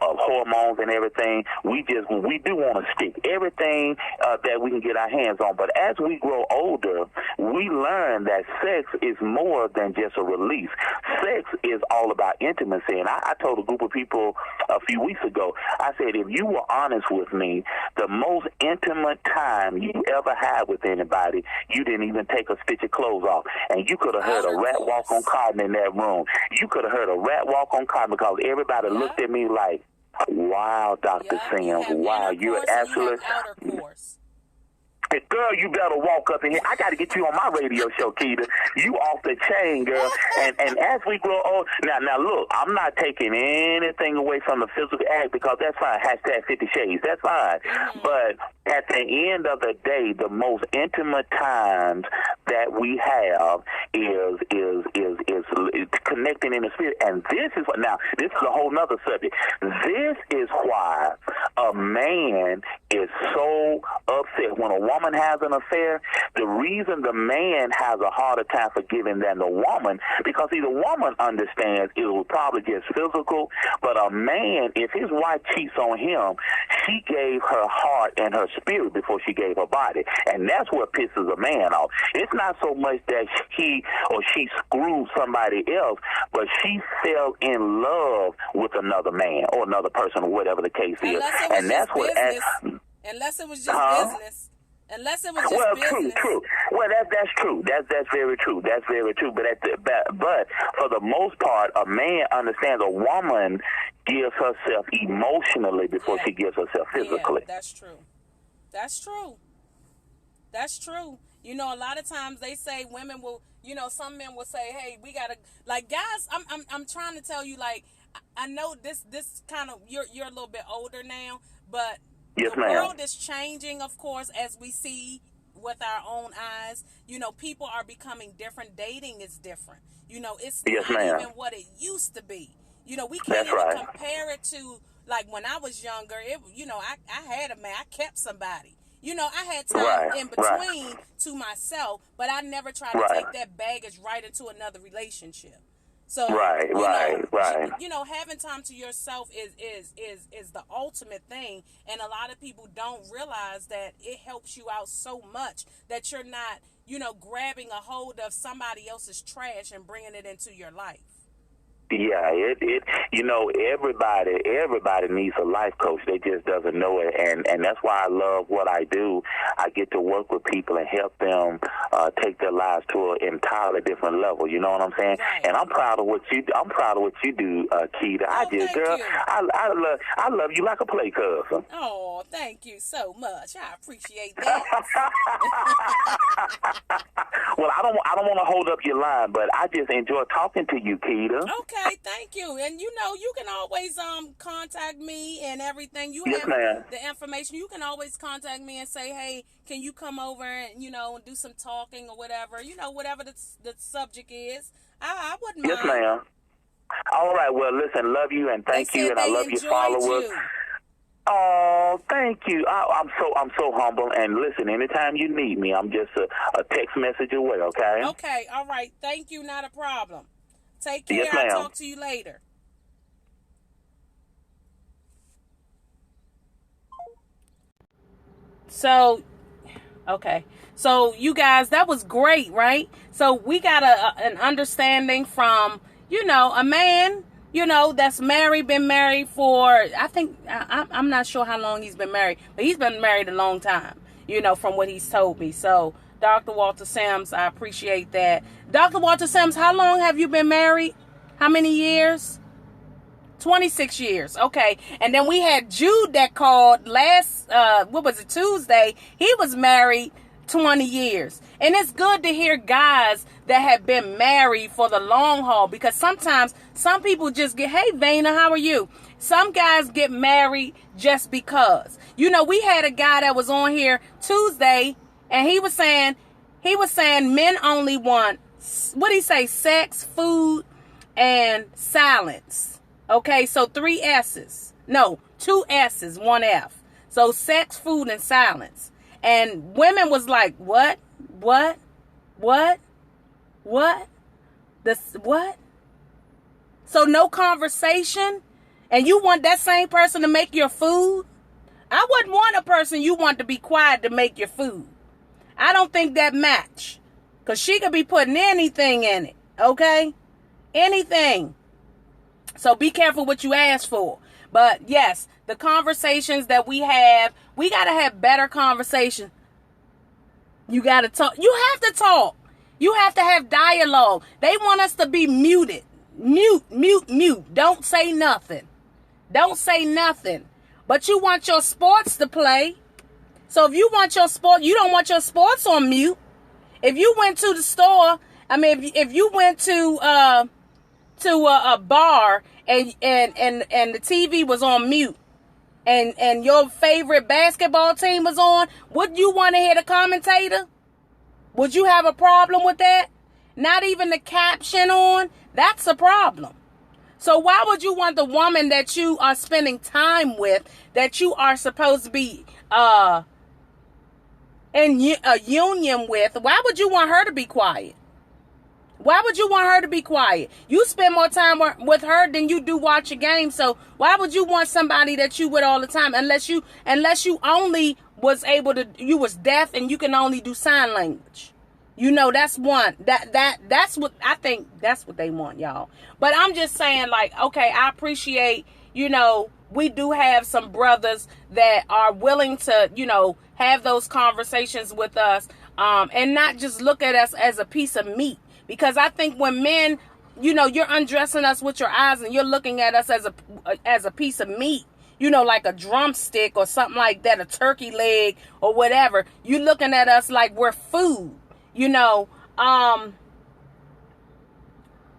hormones and everything, we do want to stick everything that we can get our hands on. But as we grow older, we learn that sex is more than just a release. Sex is all about intimacy. And I told a group of people a few weeks ago, I said, if you were honest with me, the most intimate time you ever had with anybody, you didn't even take a stitch of clothes off. And you could have heard a rat walk on cotton in that room. You could have heard a rat walk on cotton because everybody looked at me like, wow, Dr. Sims, wow, you're absolutely... Girl, you better walk up in here. I got to get you on my radio show, Keita. You off the chain, girl. And as we grow old, now look, I'm not taking anything away from the physical act because that's fine. Hashtag 50 Shades. That's fine. But at the end of the day, the most intimate times that we have is connecting in the spirit. And this is what, now, this is a whole nother subject. This is why a man is so upset when a woman has an affair. The reason the man has a harder time forgiving than the woman, because see, the woman understands it was probably just physical, but a man, if his wife cheats on him, she gave her heart and her spirit before she gave her body, and that's what pisses a man off. It's not so much that he or she screwed somebody else, but she fell in love with another man or another person or whatever the case is, and that's what. Unless it was just business. Unless it was just business. True. Well, that's true. That's very true. That's very true. But for the most part, a man understands a woman gives herself emotionally before she gives herself physically. Yeah, that's true. That's true. That's true. You know, a lot of times they say women will, you know, some men will say, hey, we gotta, like, guys, I'm trying to tell you, like, I know this kind of, you're a little bit older now, but yes, the ma'am. world is changing, of course, as we see with our own eyes. You know, people are becoming different. Dating is different. You know, it's not even what it used to be. You know, we can't even compare it to, like, when I was younger. You know, I had a man. I kept somebody. You know, I had time in between to myself, but I never tried to take that baggage right into another relationship. So you know, having time to yourself is the ultimate thing, and a lot of people don't realize that it helps you out so much that you're not, you know, grabbing a hold of somebody else's trash and bringing it into your life. Yeah, you know, everybody needs a life coach. They just doesn't know it, and that's why I love what I do. I get to work with people and help them take their lives to an entirely different level. You know what I'm saying? Right. And I'm proud of what you do, Keita. I love you like a play cousin. Oh, thank you so much. I appreciate that. Well, I don't want to hold up your line, but I just enjoy talking to you, Keita. Okay, thank you. And you know, you can always contact me and everything. You have the information. You can always contact me and say, hey, can you come over and, you know, do some talking or whatever. You know, whatever the subject is. I wouldn't mind. Yes, ma'am. All right. Well, listen, love you and thank you, and I love your followers. Oh, thank you. I'm so humble. And listen, anytime you need me, I'm just a text message away. Okay. Okay. All right. Thank you. Not a problem. Take care. Yes, ma'am. I'll talk to you later. So, okay. So, you guys, that was great, right? So, we got an understanding from, you know, a man, you know, that's married, been married for, I think, I'm not sure how long he's been married, but he's been married a long time, you know, from what he's told me. So, Dr. Walter Sims, I appreciate that. Dr. Walter Sims, how long have you been married? How many years? 26 years. Okay. And then we had Jude that called last, Tuesday. He was married 20 years. And it's good to hear guys that have been married for the long haul, because sometimes some people just get, hey, Vana, how are you? Some guys get married just because. You know, we had a guy that was on here Tuesday, and he was saying men only want, what did he say, sex, food, and silence. Okay, so 3 S's. No, 2 S's, 1 F. So sex, food, and silence. And women was like, what? What? What? So no conversation? And you want that same person to make your food? I wouldn't want a person you want to be quiet to make your food. I don't think that match. Because she could be putting anything in it. Okay? Anything. So be careful what you ask for. But yes, the conversations that we got to have better conversations. You got to talk. You have to talk. You have to have dialogue. They want us to be muted. Mute. Don't say nothing. Don't say nothing. But you want your sports to play. So if you want your sport, you don't want your sports on mute. If you went to the store, I mean, if you went to a bar and the TV was on mute and your favorite basketball team was on, would you want to hear the commentator? Would you have a problem with that? Not even the caption on? That's a problem. So why would you want the woman that you are spending time with, that you are supposed to be in a union with, why would you want her to be quiet? Why would you want her to be quiet? You spend more time with her than you do watch a game. So why would you want somebody that you with all the time? Unless you only was able to, you was deaf and you can only do sign language. You know, that's one. That's what I think. That's what they want, y'all. But I'm just saying, like, okay, I appreciate, you know, we do have some brothers that are willing to, you know, have those conversations with us, and not just look at us as a piece of meat. Because I think when men, you know, you're undressing us with your eyes and you're looking at us as a piece of meat, you know, like a drumstick or something like that, a turkey leg or whatever. You're looking at us like we're food. You know, how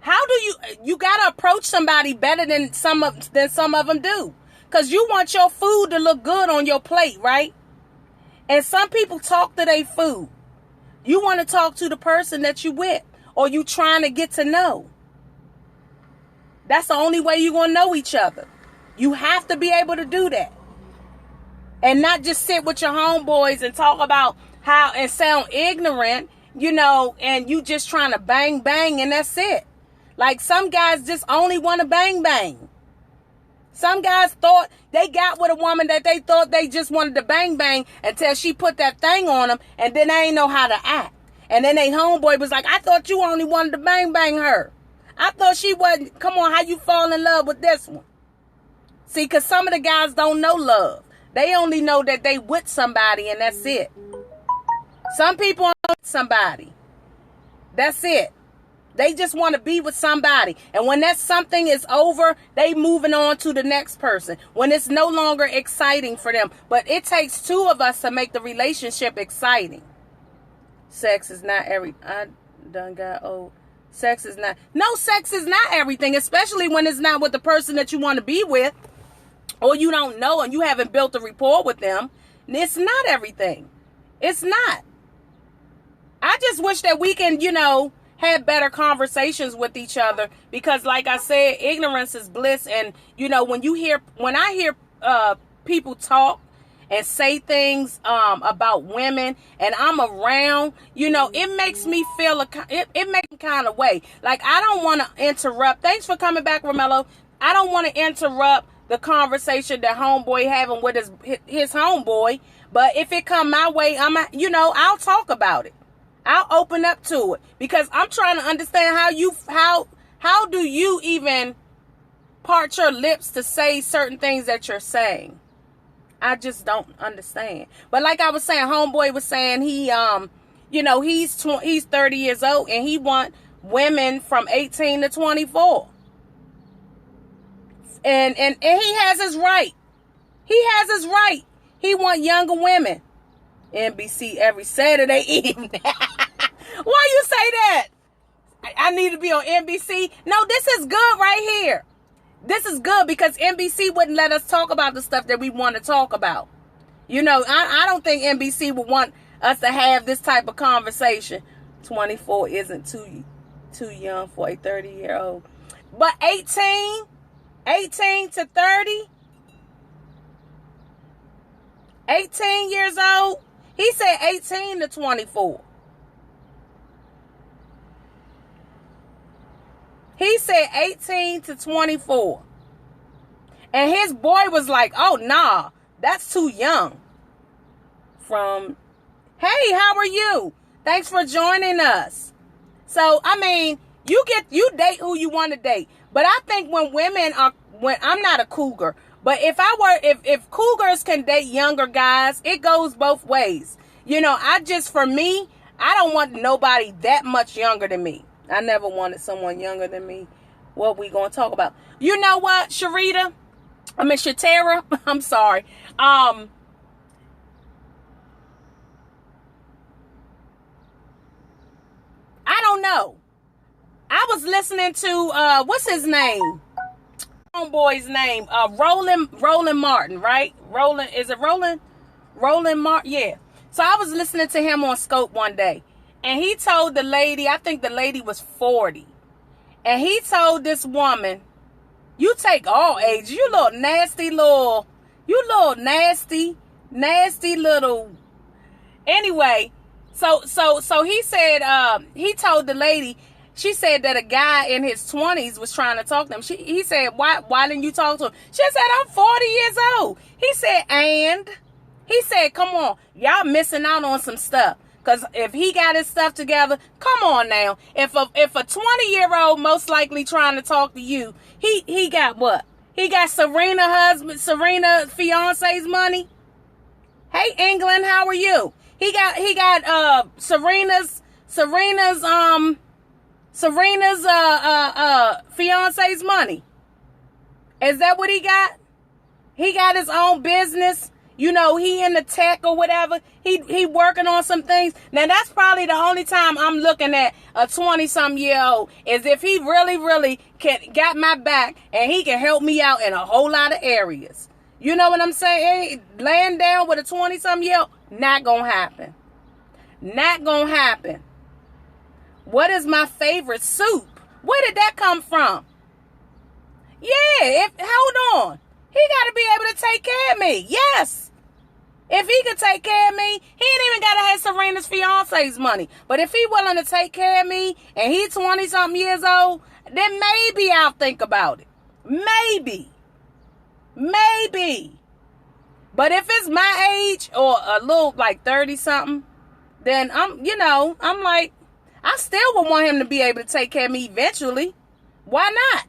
do you gotta approach somebody better than some of them do? Because you want your food to look good on your plate, right? And some people talk to their food. You want to talk to the person that you with, or you trying to get to know. That's the only way you're going to know each other. You have to be able to do that. And not just sit with your homeboys and talk about how and sound ignorant, you know, and you just trying to bang, and that's it. Like some guys just only want to bang. Some guys thought they got with a woman that they thought they just wanted to bang until she put that thing on them, and then they ain't know how to act. And then they homeboy was like, I thought you only wanted to bang her. I thought she wasn't. Come on, how you fall in love with this one? See, because some of the guys don't know love. They only know that they with somebody and that's it. Some people aren't with somebody. That's it. They just want to be with somebody. And when that something is over, they moving on to the next person. When it's no longer exciting for them. But it takes two of us to make the relationship exciting. Sex is not I done got old. Sex is not everything. Especially when it's not with the person that you want to be with. Or you don't know and you haven't built a rapport with them. It's not everything. It's not. I just wish that we can, you know, have better conversations with each other, because like I said, ignorance is bliss. And you know, when I hear people talk and say things about women and I'm around, you know, it makes me feel it makes me kind of way. Like I don't want to interrupt. Thanks for coming back, Romello. I don't want to interrupt the conversation that homeboy having with his homeboy, but if it come my way, I'll talk about it. I'll open up to it, because I'm trying to understand how do you even part your lips to say certain things that you're saying. I just don't understand. But like I was saying, homeboy was saying he's 30 years old and he want women from 18 to 24. And he has his right. He has his right. He want younger women. NBC every Saturday evening. Why you say that? I need to be on NBC. No, this is good right here. This is good because NBC wouldn't let us talk about the stuff that we want to talk about. You know, I don't think NBC would want us to have this type of conversation. 24 isn't too young for a 30-year-old. But 18 to 30, 18 years old. He said 18 to 24. said 18 to 24. And his boy was like, oh, nah, that's too young. From, hey, how are you? Thanks for joining us. So, I mean, you date who you want to date. But I think when I'm not a cougar, but if cougars can date younger guys, it goes both ways. You know, for me, I don't want nobody that much younger than me. I never wanted someone younger than me. What we gonna talk about? You know what, Shatera? I'm sorry. I don't know. I was listening to what's his name? Homeboy's name, Roland Martin, right? Roland Martin? Yeah. So I was listening to him on Scope one day, and he told the lady, I think the lady was 40, and he told this woman, you take all ages, you little nasty little, anyway, so he said, he told the lady, she said that a guy in his 20s was trying to talk to him. He said, why didn't you talk to him? She said, I'm 40 years old. He said, and? He said, come on, y'all missing out on some stuff. Because if he got his stuff together, come on now. If a 20-year-old most likely trying to talk to you, he got what? He got Serena fiance's money. Hey, England, how are you? He got Serena's fiance's money. Is that what he got? He got his own business. You know, he in the tech or whatever. He working on some things. Now, that's probably the only time I'm looking at a 20-some-year-old is if he really got my back and he can help me out in a whole lot of areas. You know what I'm saying? Laying down with a 20-some-year-old, not gonna happen. Not gonna happen. What is my favorite soup? Where did that come from? Yeah, hold on. He got to be able to take care of me. Yes. If he could take care of me, he ain't even got to have Serena's fiance's money. But if he willing to take care of me and he's 20-something years old, then maybe I'll think about it. Maybe. But if it's my age or a little like 30-something, then I'm like, I still would want him to be able to take care of me eventually. Why not?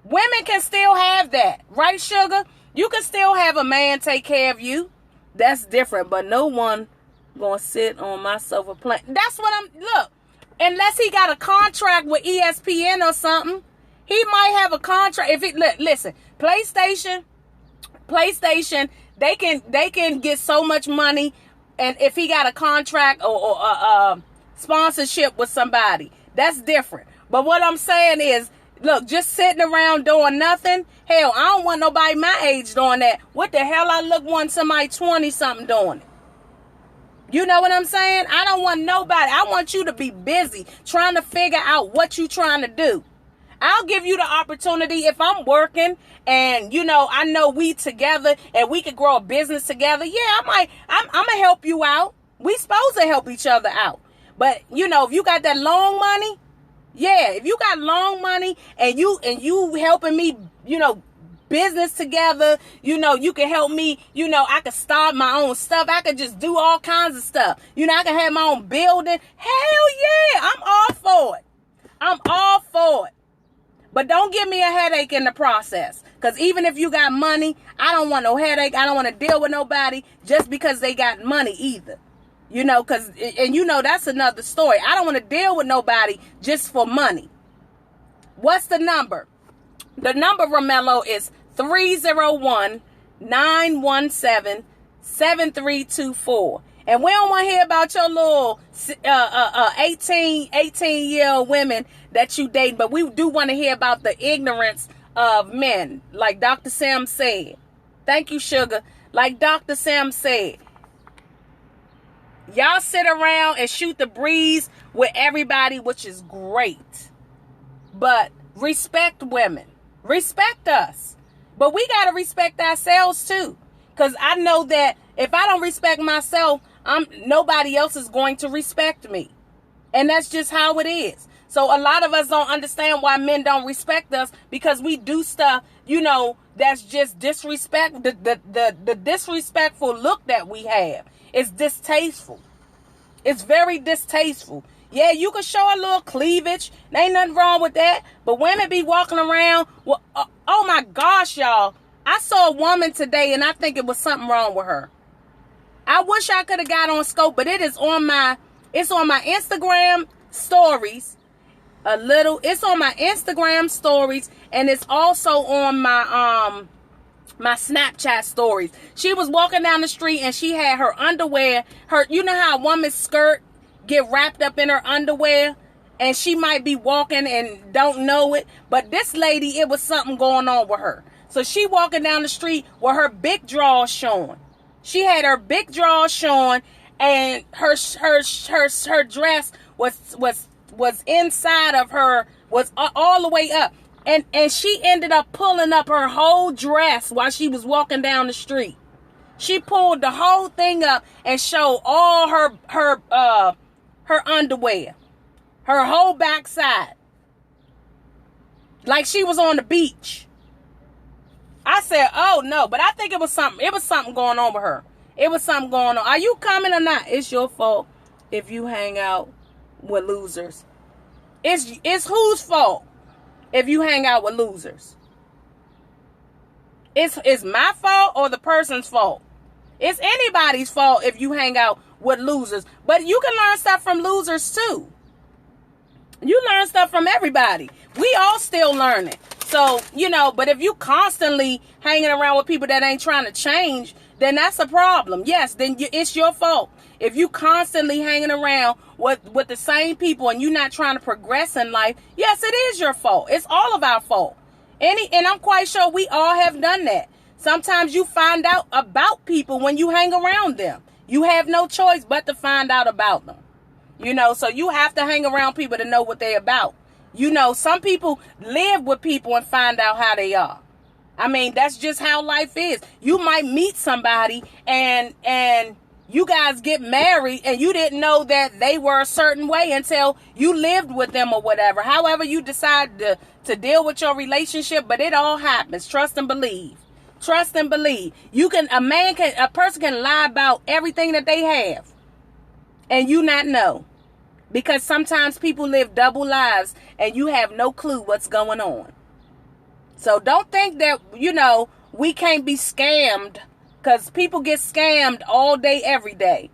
Women can still have that. Right, sugar? You can still have a man take care of you. That's different. But no one gonna sit on my sofa playing. That's what look. Unless he got a contract with ESPN or something. He might have a contract. Listen, PlayStation, they can get so much money. And if he got a contract or a sponsorship with somebody, that's different. But what I'm saying is, look, just sitting around doing nothing. Hell, I don't want nobody my age doing that. What the hell I want somebody 20-something doing it? You know what I'm saying? I don't want nobody. I want you to be busy trying to figure out what you trying to do. I'll give you the opportunity if I'm working and, I know we together and we could grow a business together. Yeah, I'm going to help you out. We supposed to help each other out. But, if you got that long money, yeah, if you got long money and you helping me, business together, you can help me, I could start my own stuff. I could just do all kinds of stuff. I can have my own building. Hell yeah, I'm all for it. But don't give me a headache in the process. Because even if you got money, I don't want no headache. I don't want to deal with nobody just because they got money either. That's another story. I don't want to deal with nobody just for money. What's the number? The number, Romello, is 301-917-7324. And we don't want to hear about your little 18-year-old women that you date, but we do want to hear about the ignorance of men, like Dr. Sam said. Thank you, sugar. Like Dr. Sam said. Y'all sit around and shoot the breeze with everybody, which is great. But respect women. Respect us. But we got to respect ourselves too. Because I know that if I don't respect myself, nobody else is going to respect me. And that's just how it is. So a lot of us don't understand why men don't respect us, because we do stuff, that's just disrespect. The disrespectful look that we have is distasteful. It's very distasteful. Yeah, you can show a little cleavage. There ain't nothing wrong with that. But women be walking around. Well, oh my gosh, y'all. I saw a woman today and I think it was something wrong with her. I wish I could have got on scope, but it's on my Instagram stories. It's on my Instagram stories, and it's also on my my Snapchat stories. She was walking down the street and she had her underwear, you know how a woman's skirt get wrapped up in her underwear, and she might be walking and don't know it, but this lady, it was something going on with her. So she walking down the street with her big drawers showing. She had her big drawers showing, and her dress was inside of her, was all the way up. And she ended up pulling up her whole dress while she was walking down the street. She pulled the whole thing up and showed all her underwear, her whole backside, like she was on the beach. I said, "Oh no!" But I think it was something. It was something going on with her. It was something going on. Are you coming or not? It's your fault if you hang out with losers. It's whose fault if you hang out with losers? It's my fault or the person's fault? It's anybody's fault if you hang out with losers. But you can learn stuff from losers too. You learn stuff from everybody. We all still learning. So, but if you constantly hanging around with people that ain't trying to change, then that's a problem. Yes, then it's your fault. If you constantly hanging around with the same people and you're not trying to progress in life, yes, it is your fault. It's all of our fault. And I'm quite sure we all have done that. Sometimes you find out about people when you hang around them. You have no choice but to find out about them. So you have to hang around people to know what they're about. Some people live with people and find out how they are. I mean, that's just how life is. You might meet somebody and you guys get married and you didn't know that they were a certain way until you lived with them or whatever. However you decide to deal with your relationship, but it all happens. Trust and believe. Trust and believe. A person can lie about everything that they have and you not know. Because sometimes people live double lives and you have no clue what's going on. So don't think that, we can't be scammed, because people get scammed all day, every day.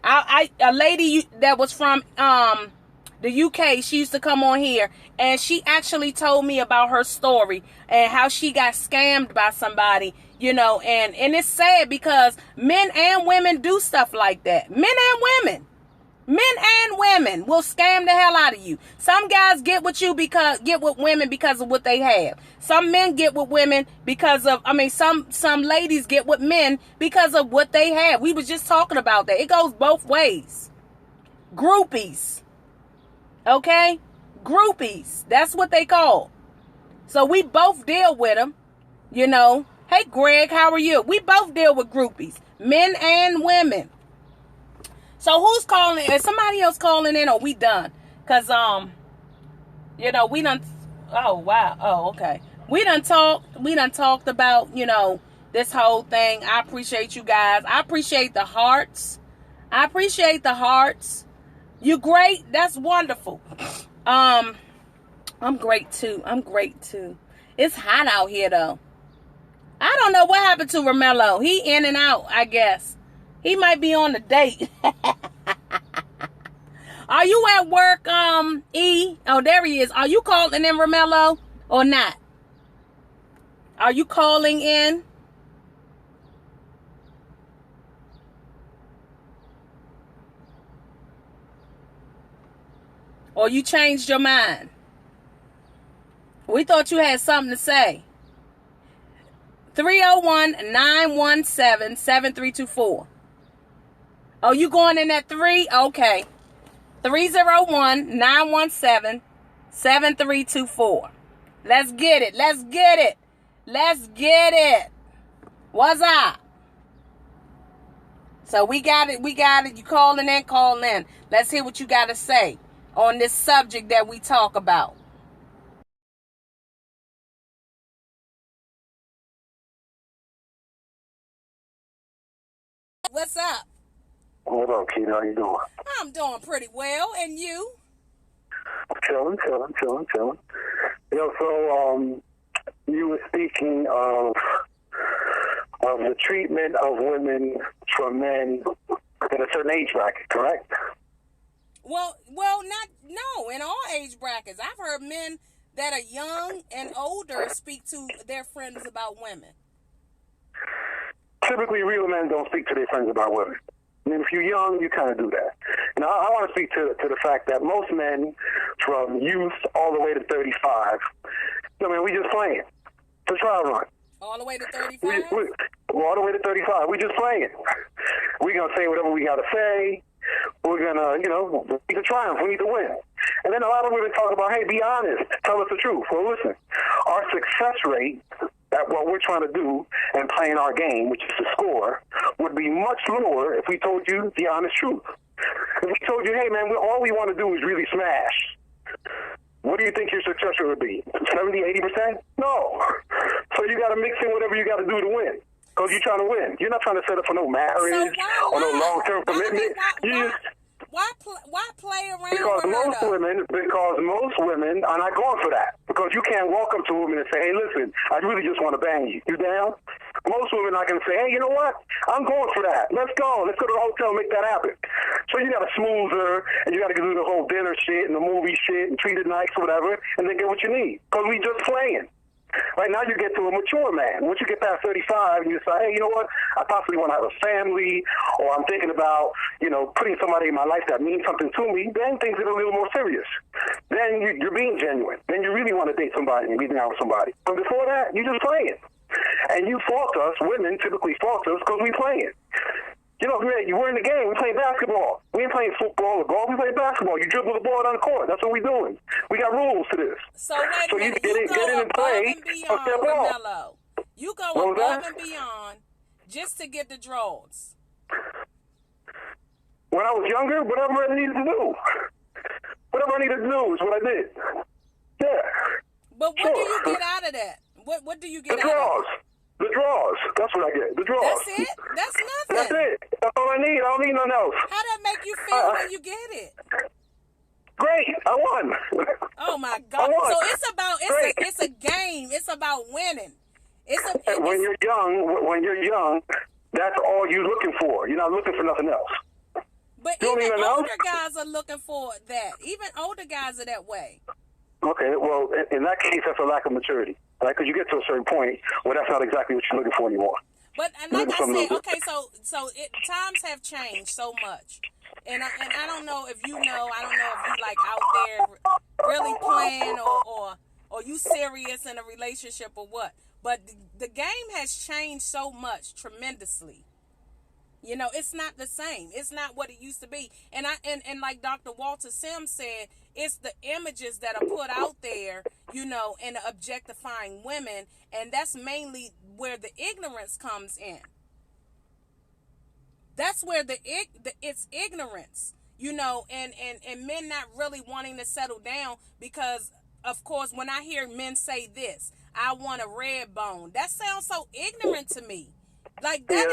A lady that was from the UK, she used to come on here and she actually told me about her story and how she got scammed by somebody, and it's sad because men and women do stuff like that. Men and women. Men and women will scam the hell out of you. Some guys get with women because of what they have. Some men get with women because of, some ladies get with men because of what they have. We was just talking about that. It goes both ways. Groupies. Okay? Groupies. That's what they call. So we both deal with them. Hey Greg, how are you? We both deal with groupies. Men and women. So who's calling? Is somebody else calling in, or we done? Because, we done, oh, wow. Oh, okay. We done talked about, this whole thing. I appreciate you guys. I appreciate the hearts. You great? That's wonderful. I'm great too. It's hot out here, though. I don't know what happened to Romello. He in and out, I guess. He might be on a date. Are you at work, E? Oh, there he is. Are you calling in, Romello, or not? Are you calling in? Or you changed your mind? We thought you had something to say. 301-917-7324. Oh, you going in at 3? Okay. 301-917-7324. Let's get it. What's up? So we got it. You calling in, call in. Let's hear what you got to say. on this subject that we talk about. What's up? What up, Keith? How you doing? I'm doing pretty well, and you? Chilling. So, you were speaking of the treatment of women from men in a certain age bracket, correct? Well, no, in all age brackets. I've heard men that are young and older speak to their friends about women. Typically, real men don't speak to their friends about women. I mean, if you're young, you kind of do that. And I want to speak to the fact that most men, from youth all the way to 35, I mean, we just playing. It's a trial run. All the way to 35? All the way to 35. We just playing. We're going to say whatever we got to say. We're going to, we need to triumph. We need to win. And then a lot of women talk about, hey, be honest. Tell us the truth. Well, listen, our success rate at what we're trying to do and playing our game, which is to score, would be much lower if we told you the honest truth. If we told you, hey, man, all we want to do is really smash, what do you think your success rate would be? 70, 80%? No. So you got to mix in whatever you got to do to win. Because you're trying to win. You're not trying to set up for no marriage or no long-term commitment. Why play around because with most women are not going for that. Because you can't walk up to a woman and say, hey, listen, I really just want to bang you. You down? Most women are going to say, hey, you know what? I'm going for that. Let's go. Let's go to the hotel and make that happen. So you got to smooth her, and you got to do the whole dinner shit and the movie shit and treat it nice or whatever, and then get what you need. Because we just playing. Right now you get to a mature man. Once you get past 35 and you say, hey, you know what? I possibly want to have a family, or I'm thinking about, putting somebody in my life that means something to me, then things get a little more serious. Then you're being genuine. Then you really want to date somebody and be down with somebody. But before that, you're just playing. And you fault us, women typically fault us because we playing. We're in the game. We're playing basketball. We ain't playing football or golf. We playing basketball. You dribble the ball down the court. That's what we're doing. We got rules to this. So wait a minute. You get in and play. Carmelo. You go above and beyond just to get the draws. When I was younger, whatever I needed to do. Whatever I needed to do is what I did. Yeah. But what do you get out of that? What do you get out of it? The draws. That's what I get. The draws. That's it? That's nothing. That's it. That's all I need. I don't need nothing else. How that make you feel when you get it? Great. I won. Oh my God. So it's a game. It's about winning. When you're young, that's all you're looking for. You're not looking for nothing else. But even older guys are looking for that. Even older guys are that way. Okay, well, in that case, that's a lack of maturity, right? Because you get to a certain point where that's not exactly what you're looking for anymore. But like I said, okay, so times have changed so much, and I don't know if you know, I don't know if you like out there really playing or you serious in a relationship or what. But the game has changed so much tremendously. It's not the same. It's not what it used to be. And like Dr. Walter Sims said, it's the images that are put out there, and objectifying women, and that's mainly where the ignorance comes in. That's where it's ignorance, and men not really wanting to settle down because, of course, when I hear men say this, I want a red bone, that sounds so ignorant to me. Like that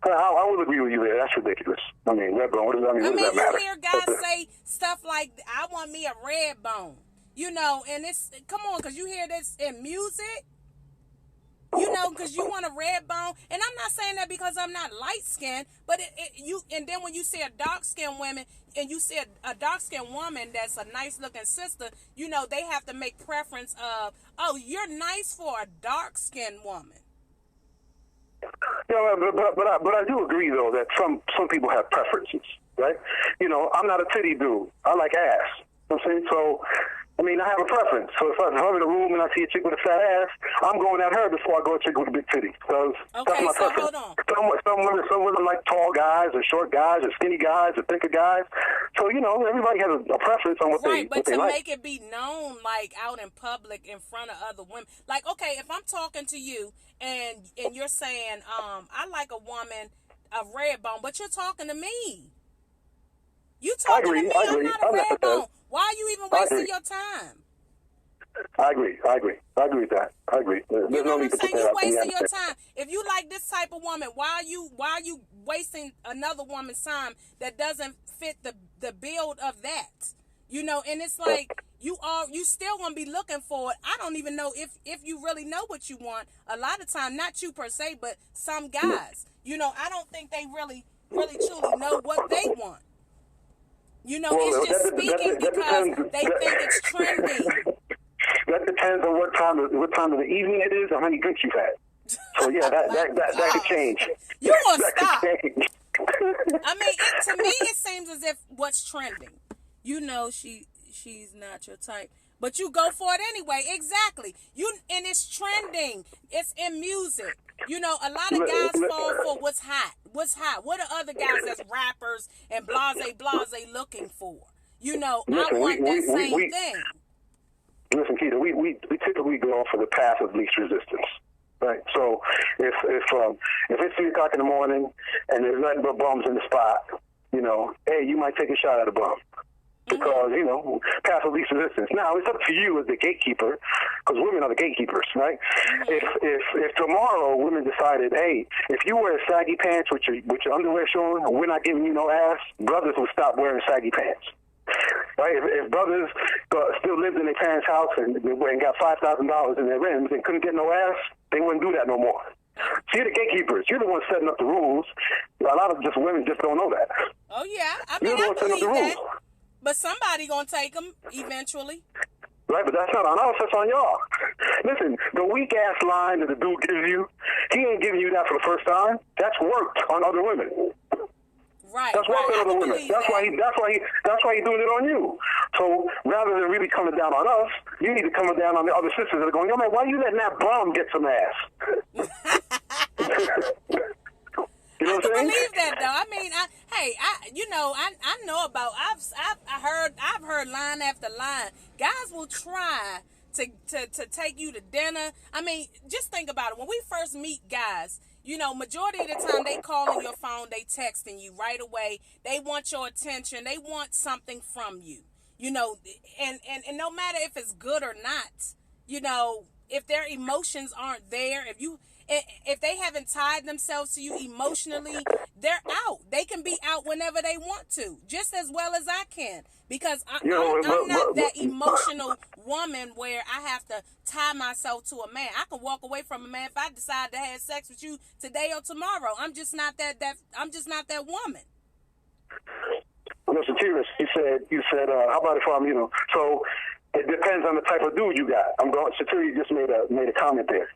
I would agree with you there. That's ridiculous. I mean, red bone. What does that mean? What does that matter? You hear guys say stuff like, "I want me a red bone," and it's come on, because you hear this in music, because you want a red bone, and I'm not saying that because I'm not light skinned, but and then when you see a dark skinned woman and you see a dark skinned woman that's a nice looking sister, they have to make preference of, oh, you're nice for a dark skinned woman. But I do agree though that some people have preferences, right? I'm not a titty dude. I like ass. You know what I'm saying? So, I have a preference. So if I'm in a room and I see a chick with a fat ass, I'm going at her before I go at a chick with a big titty. Because that's my preference. Hold on. Some women like tall guys or short guys or skinny guys or thicker guys. So, everybody has a preference on what they like. Right, but to make it be known, like, out in public in front of other women. Like, okay, if I'm talking to you and you're saying, I like a woman, a red bone, but you're talking to me. You talking agree, to me? I I'm agree. not a I'm red not bone. that. Why are you even I wasting agree. your time? I agree with that. I agree. There's You know no what I'm need to put saying? that You out there. wasting your time. If you like this type of woman, why are you wasting another woman's time that doesn't fit the build of that? You know, and it's like you still gonna be looking for it. I don't even know if you really know what you want. A lot of time, not you per se, but some guys. You know, I don't think they really truly know what they want. You know, Well, it's just that speaking because depends. they think it's trending. That depends on what time of the evening it is and how many drinks you've had. So yeah, that could change. You want to That could stop? change. I mean, to me, it seems as if what's trending. You know, she's not your type, but you go for it anyway. Exactly. And it's trending. It's in music. You know, a lot of guys fall for what's hot. What's hot? What are other guys that's rappers and blase looking for? You know, I want that same thing. Listen, Keita, we typically go for the path of least resistance. Right. So if it's 3 o'clock in the morning and there's nothing but bums in the spot, you know, hey, you might take a shot at a bum. Because, you know, path of least resistance. Now, it's up to you as the gatekeeper, because women are the gatekeepers, right? If tomorrow women decided, hey, if you wear saggy pants with your underwear showing, we're not giving you no ass, brothers will stop wearing saggy pants. Right? If brothers still lived in their parents' house and got $5,000 in their rims and couldn't get no ass, they wouldn't do that no more. So you're the gatekeepers. You're the ones setting up the rules. A lot of just women just don't know that. Oh, yeah. I mean, you're the I one setting up the believe that. rules. But somebody gonna take them eventually. Right, but that's not on us, that's on y'all. Listen, the weak-ass line that the dude gives you, he ain't giving you that for the first time. That's worked on other women. Right. That's worked on other women. That's why he's doing it on you. So rather than really coming down on us, you need to come down on the other sisters that are going, yo, man, why you letting that bum get some ass? You know I what can I'm saying? believe that though. I mean, I know about. I've heard line after line. Guys will try to take you to dinner. I mean, just think about it. When we first meet guys, you know, majority of the time they calling your phone, they texting you right away. They want your attention. They want something from you. You know, and no matter if it's good or not, you know, if their emotions aren't there, if they haven't tied themselves to you emotionally, they're out. They can be out whenever they want to, just as well as I can. Because I'm not that emotional woman where I have to tie myself to a man. I can walk away from a man if I decide to have sex with you today or tomorrow. I'm just not that woman. Mr. Tyrus, you said, how about if I'm, you know, so it depends on the type of dude you got. Satiri just made a comment there.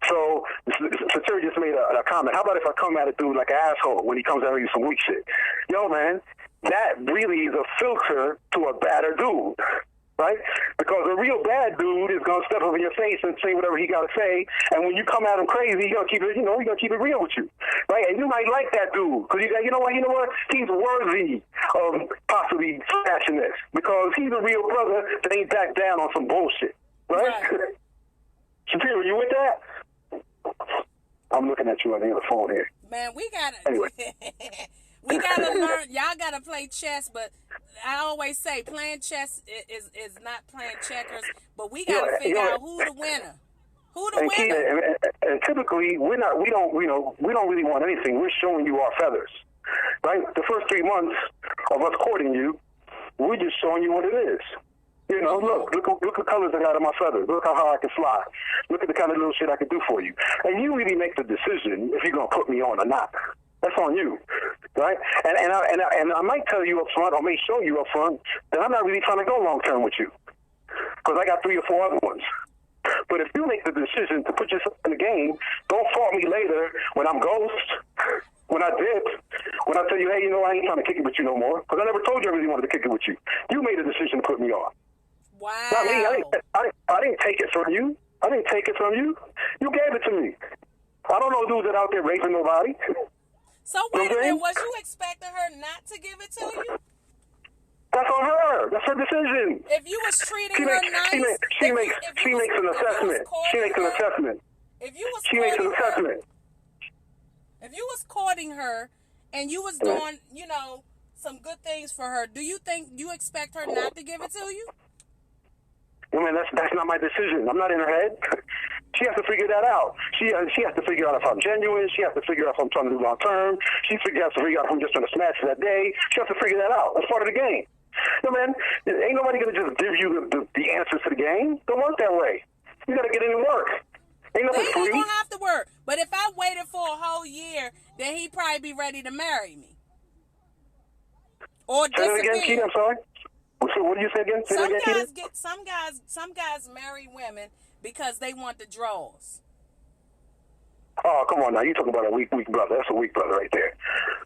So Satiri just made a comment. How about if I come at a dude like an asshole when he comes at me with some weak shit? Yo, man, that really is a filter to a badder dude, right? Because a real bad dude is gonna step up in your face and say whatever he gotta say, and when you come at him crazy, he's gonna keep it real with you, right? And you might like that dude because you know what, he's worthy of possibly smashing this because he's a real brother that ain't back down on some bullshit, right? Shapiro, you with that? I'm looking at you on the other phone here. Man, we gotta anyway. We gotta learn. Y'all gotta play chess, but I always say playing chess is not playing checkers. But we gotta figure out who the winner. Who the winner? And typically, we don't really want anything. We're showing you our feathers, right? The first 3 months of us courting you, we're just showing you what it is. You know, look the colors I got on my feathers. Look how high I can fly. Look at the kind of little shit I can do for you. And you really make the decision if you're gonna put me on or not. That's on you, right? And I might tell you up front, or may show you up front, that I'm not really trying to go long term with you, because I got 3 or 4 other ones. But if you make the decision to put yourself in the game, don't fault me later when I'm ghost, when I dip, when I tell you, hey, you know, I ain't trying to kick it with you no more, because I never told you I really wanted to kick it with you. You made a decision to put me on. Wow. Not me. I didn't take it from you. I didn't take it from you. You gave it to me. I don't know dudes that out there raping nobody. So wait a minute, was you expecting her not to give it to you? That's on her. That's her decision. If you was treating her nice, she makes an assessment. She makes an assessment. If you was she makes an assessment. If you was courting her and you was doing, you know, some good things for her, do you think you expect her not to give it to you? Woman, that's not my decision. I'm not in her head. She has to figure that out. She has to figure out if I'm genuine. She has to figure out if I'm trying to do long term. She has to figure out if I'm just trying to smash that day. She has to figure that out. That's part of the game. No, man, ain't nobody going to just give you the answers to the game. Don't work that way. You got to get in and work. Ain't nothing free. They ain't going to have to work. But if I waited for a whole year, then he'd probably be ready to marry me. Or disappear. Say that again, Keith, I'm sorry. So what do you say again? Say that again, some guys marry women because they want the draws. Oh, come on now. You're talking about a weak brother. That's a weak brother right there.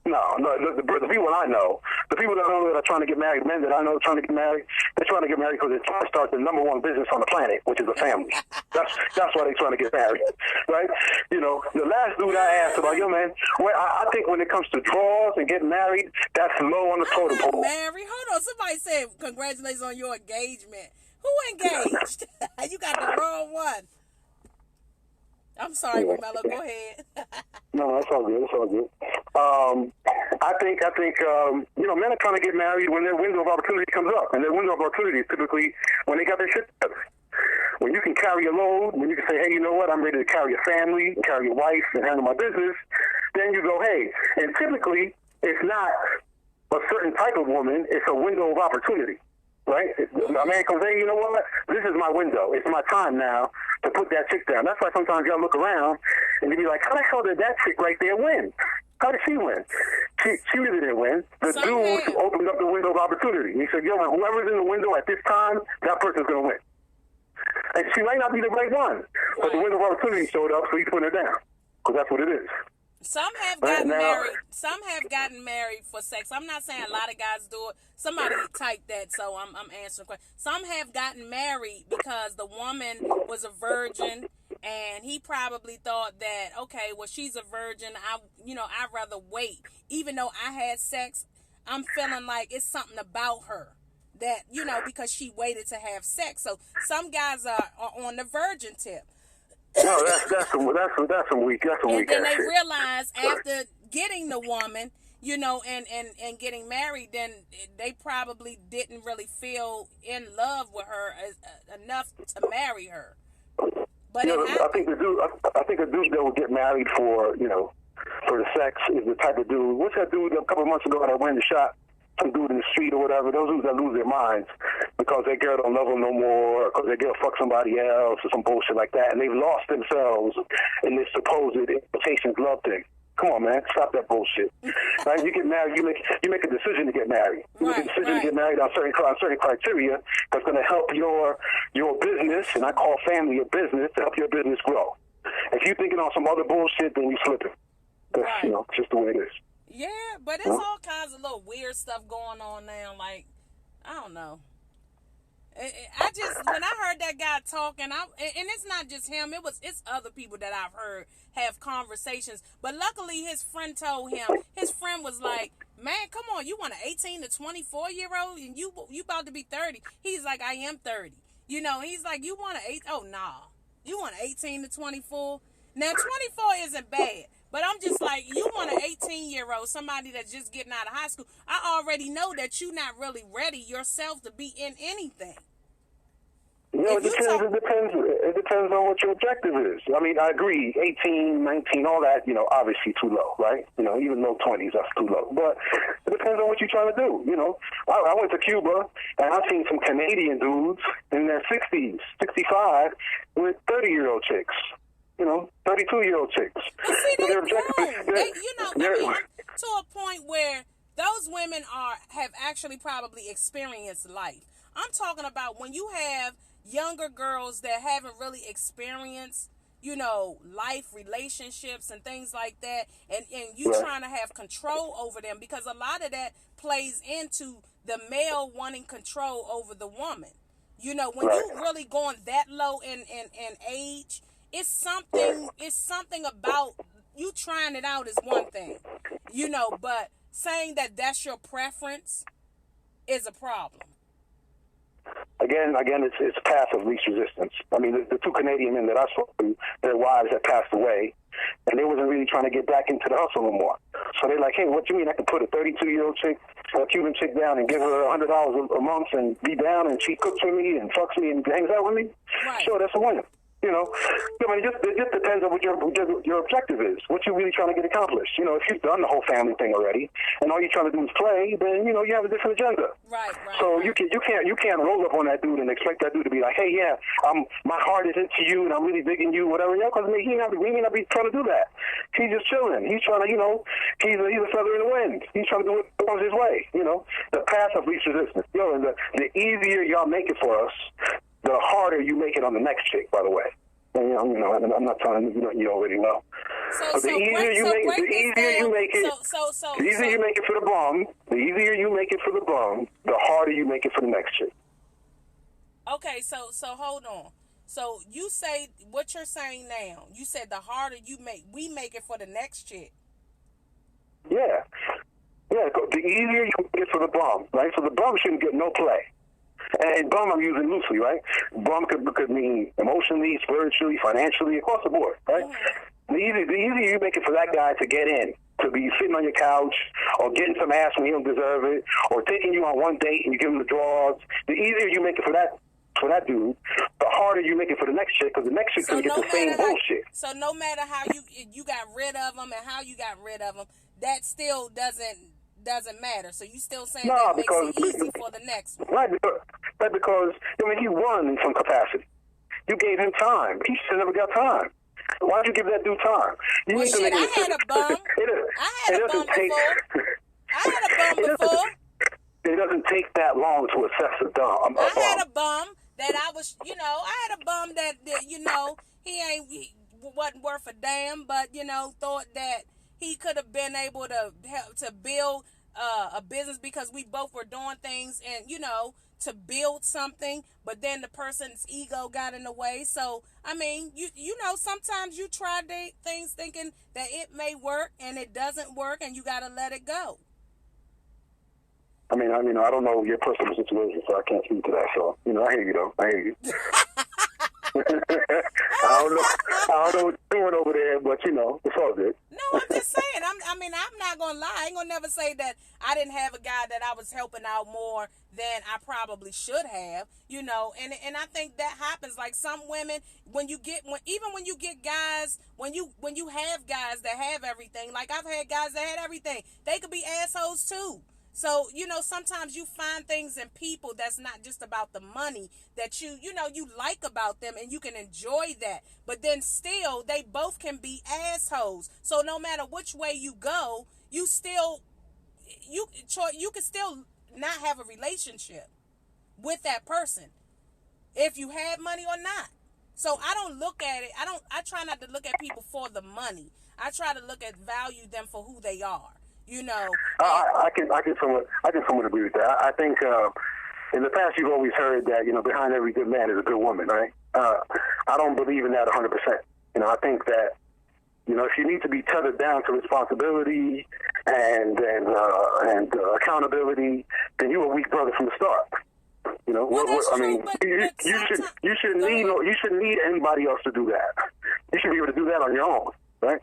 No, the people I know, the people that I know that are trying to get married, men that I know are trying to get married, they're trying to get married because they're trying to start the number one business on the planet, which is a family. That's why they're trying to get married, right? You know, the last dude I asked about, yo, man, I think when it comes to draws and getting married, that's low on the totem pole. Married? Hold on. Somebody said congratulations on your engagement. Who engaged? You got the wrong one. I'm sorry, Romello. Go ahead. No, that's all good. It's all good. I think men are trying to get married when their window of opportunity comes up, and their window of opportunity is typically when they got their shit together. When you can carry a load, when you can say, hey, you know what, I'm ready to carry a family, carry a wife, and handle my business, then you go, hey. And typically, it's not a certain type of woman; it's a window of opportunity. Right? A man comes, hey, you know what? This is my window. It's my time now to put that chick down. That's why sometimes y'all look around and you be like, how the hell did that chick right there win? How did she win? She really didn't win. The dude opened up the window of opportunity. He said, yo, whoever's in the window at this time, that person's going to win. And she might not be the right one, but the window of opportunity showed up, so he's putting her down. Because that's what it is. Some have gotten married. Some have gotten married for sex. I'm not saying a lot of guys do it. Somebody typed that, so I'm answering questions. Some have gotten married because the woman was a virgin, and he probably thought that, okay, well, she's a virgin. I'd rather wait. Even though I had sex, I'm feeling like it's something about her that, because she waited to have sex. So some guys are on the virgin tip. No, that's some weak. That's some weak. And then they realize after getting the woman, and getting married, then they probably didn't really feel in love with her enough to marry her. But I think the dude that would get married for the sex is the type of dude. What's that dude a couple of months ago that went in the shop? Some dude in the street or whatever, those dudes that lose their minds because their girl don't love them no more, or because their girl fuck somebody else or some bullshit like that, and they've lost themselves in this supposed imitations love thing. Come on, man, stop that bullshit. Right? You get married, you make a decision to get married. You make a decision to get married on certain criteria that's going to help your business, and I call family a business, to help your business grow. If you're thinking on some other bullshit, then you slipping. That's just the way it is. Yeah, but it's all kinds of little weird stuff going on now. Like, I don't know. When I heard that guy talking, and it's not just him, it's other people that I've heard have conversations. But luckily, his friend told him, his friend was like, man, come on, you want an 18 to 24-year-old, and you about to be 30. He's like, I am 30. He's like, you want you want an 18 to 24? Now, 24 isn't bad. But I'm just like, you want an 18-year-old, somebody that's just getting out of high school. I already know that you're not really ready yourself to be in anything. It depends on what your objective is. I mean, I agree, 18, 19, all that, obviously too low, right? Even low 20s, that's too low. But it depends on what you're trying to do, I went to Cuba, and I've seen some Canadian dudes in their 60s, 65, with 30-year-old chicks. 32-year-old chicks. But see, they're to a point where those women have actually probably experienced life. I'm talking about when you have younger girls that haven't really experienced, life, relationships, and things like that, and you trying to have control over them, because a lot of that plays into the male wanting control over the woman. When you really going that low in age, it's something about you trying it out is one thing, but saying that that's your preference is a problem. Again, it's a path of least resistance. I mean, the two Canadian men that I saw, their wives had passed away, and they wasn't really trying to get back into the hustle no more. So they're like, hey, what do you mean I can put a 32-year-old chick, a Cuban chick down and give her $100 a month and be down and she cooks for me and fucks me and hangs out with me? Right. Sure, that's a win. You know, I mean, it just depends on what your objective is, what you're really trying to get accomplished. You know, if you've done the whole family thing already, and all you're trying to do is play, then you know you have a different agenda. Right. So you can't roll up on that dude and expect that dude to be like, hey, yeah, my heart is into you and I'm really digging you, whatever. Yeah, because he may not be trying to do that. He's just chilling. He's trying to, you know, he's a feather in the wind. He's trying to do what comes his way. You know, the path of least resistance. Yo, and the easier y'all make it for us, the harder you make it on the next chick, by the way. And, you know, I'm not telling you, you already know. The easier you make it for the bum, the harder you make it for the next chick. Okay, so hold on. So you say what you're saying now. You said the harder we make it for the next chick. Yeah. The easier you make it for the bum, right? So the bum shouldn't get no play. And bum I'm using loosely, right? Bum could mean emotionally, spiritually, financially, across the board, right? Mm-hmm. The easier you make it for that guy to get in, to be sitting on your couch, or getting some ass when he don't deserve it, or taking you on one date and you give him the draws, the easier you make it for that dude, the harder you make it for the next chick, because the next chick's going to get the same bullshit. So no matter how you got rid of them and how you got rid of them, that still doesn't matter. So you still saying that makes it easy for the next one. Right, because I mean, he won in some capacity. You gave him time. He should never got time. Why'd you give that dude time? I had a bum. I had a bum before. It doesn't take that long to assess a bum. I had a bum that I was, you know, I had a bum that you know, he wasn't worth a damn, but, you know, thought that he could have been able to help to build a business because we both were doing things and, you know, to build something, but then the person's ego got in the way. So, I mean, you know, sometimes you try things thinking that it may work and it doesn't work and you got to let it go. I mean, I don't know your personal situation, so I can't speak to that. So, you know, I hear you, though. I hear you. I don't know what you're doing over there, but, you know, it's all good. No, I'm just saying. I'm not going to lie. I ain't going to never say that I didn't have a guy that I was helping out more than I probably should have, you know, and I think that happens. Like some women, when you get guys, when you have guys that have everything, like I've had guys that had everything, they could be assholes too. So, you know, sometimes you find things in people that's not just about the money that you like about them and you can enjoy that. But then still, they both can be assholes. So no matter which way you go, you can still not have a relationship with that person if you have money or not. So I don't look at it. I try not to look at people for the money. I try to value them for who they are. You know, I can somewhat agree with that. I think in the past you've always heard that, you know, behind every good man is a good woman, right? I don't believe in that 100%. You know, I think that, you know, if you need to be tethered down to responsibility and accountability, then you're a weak brother from the start. You know, you shouldn't need anybody else to do that. You should be able to do that on your own, right?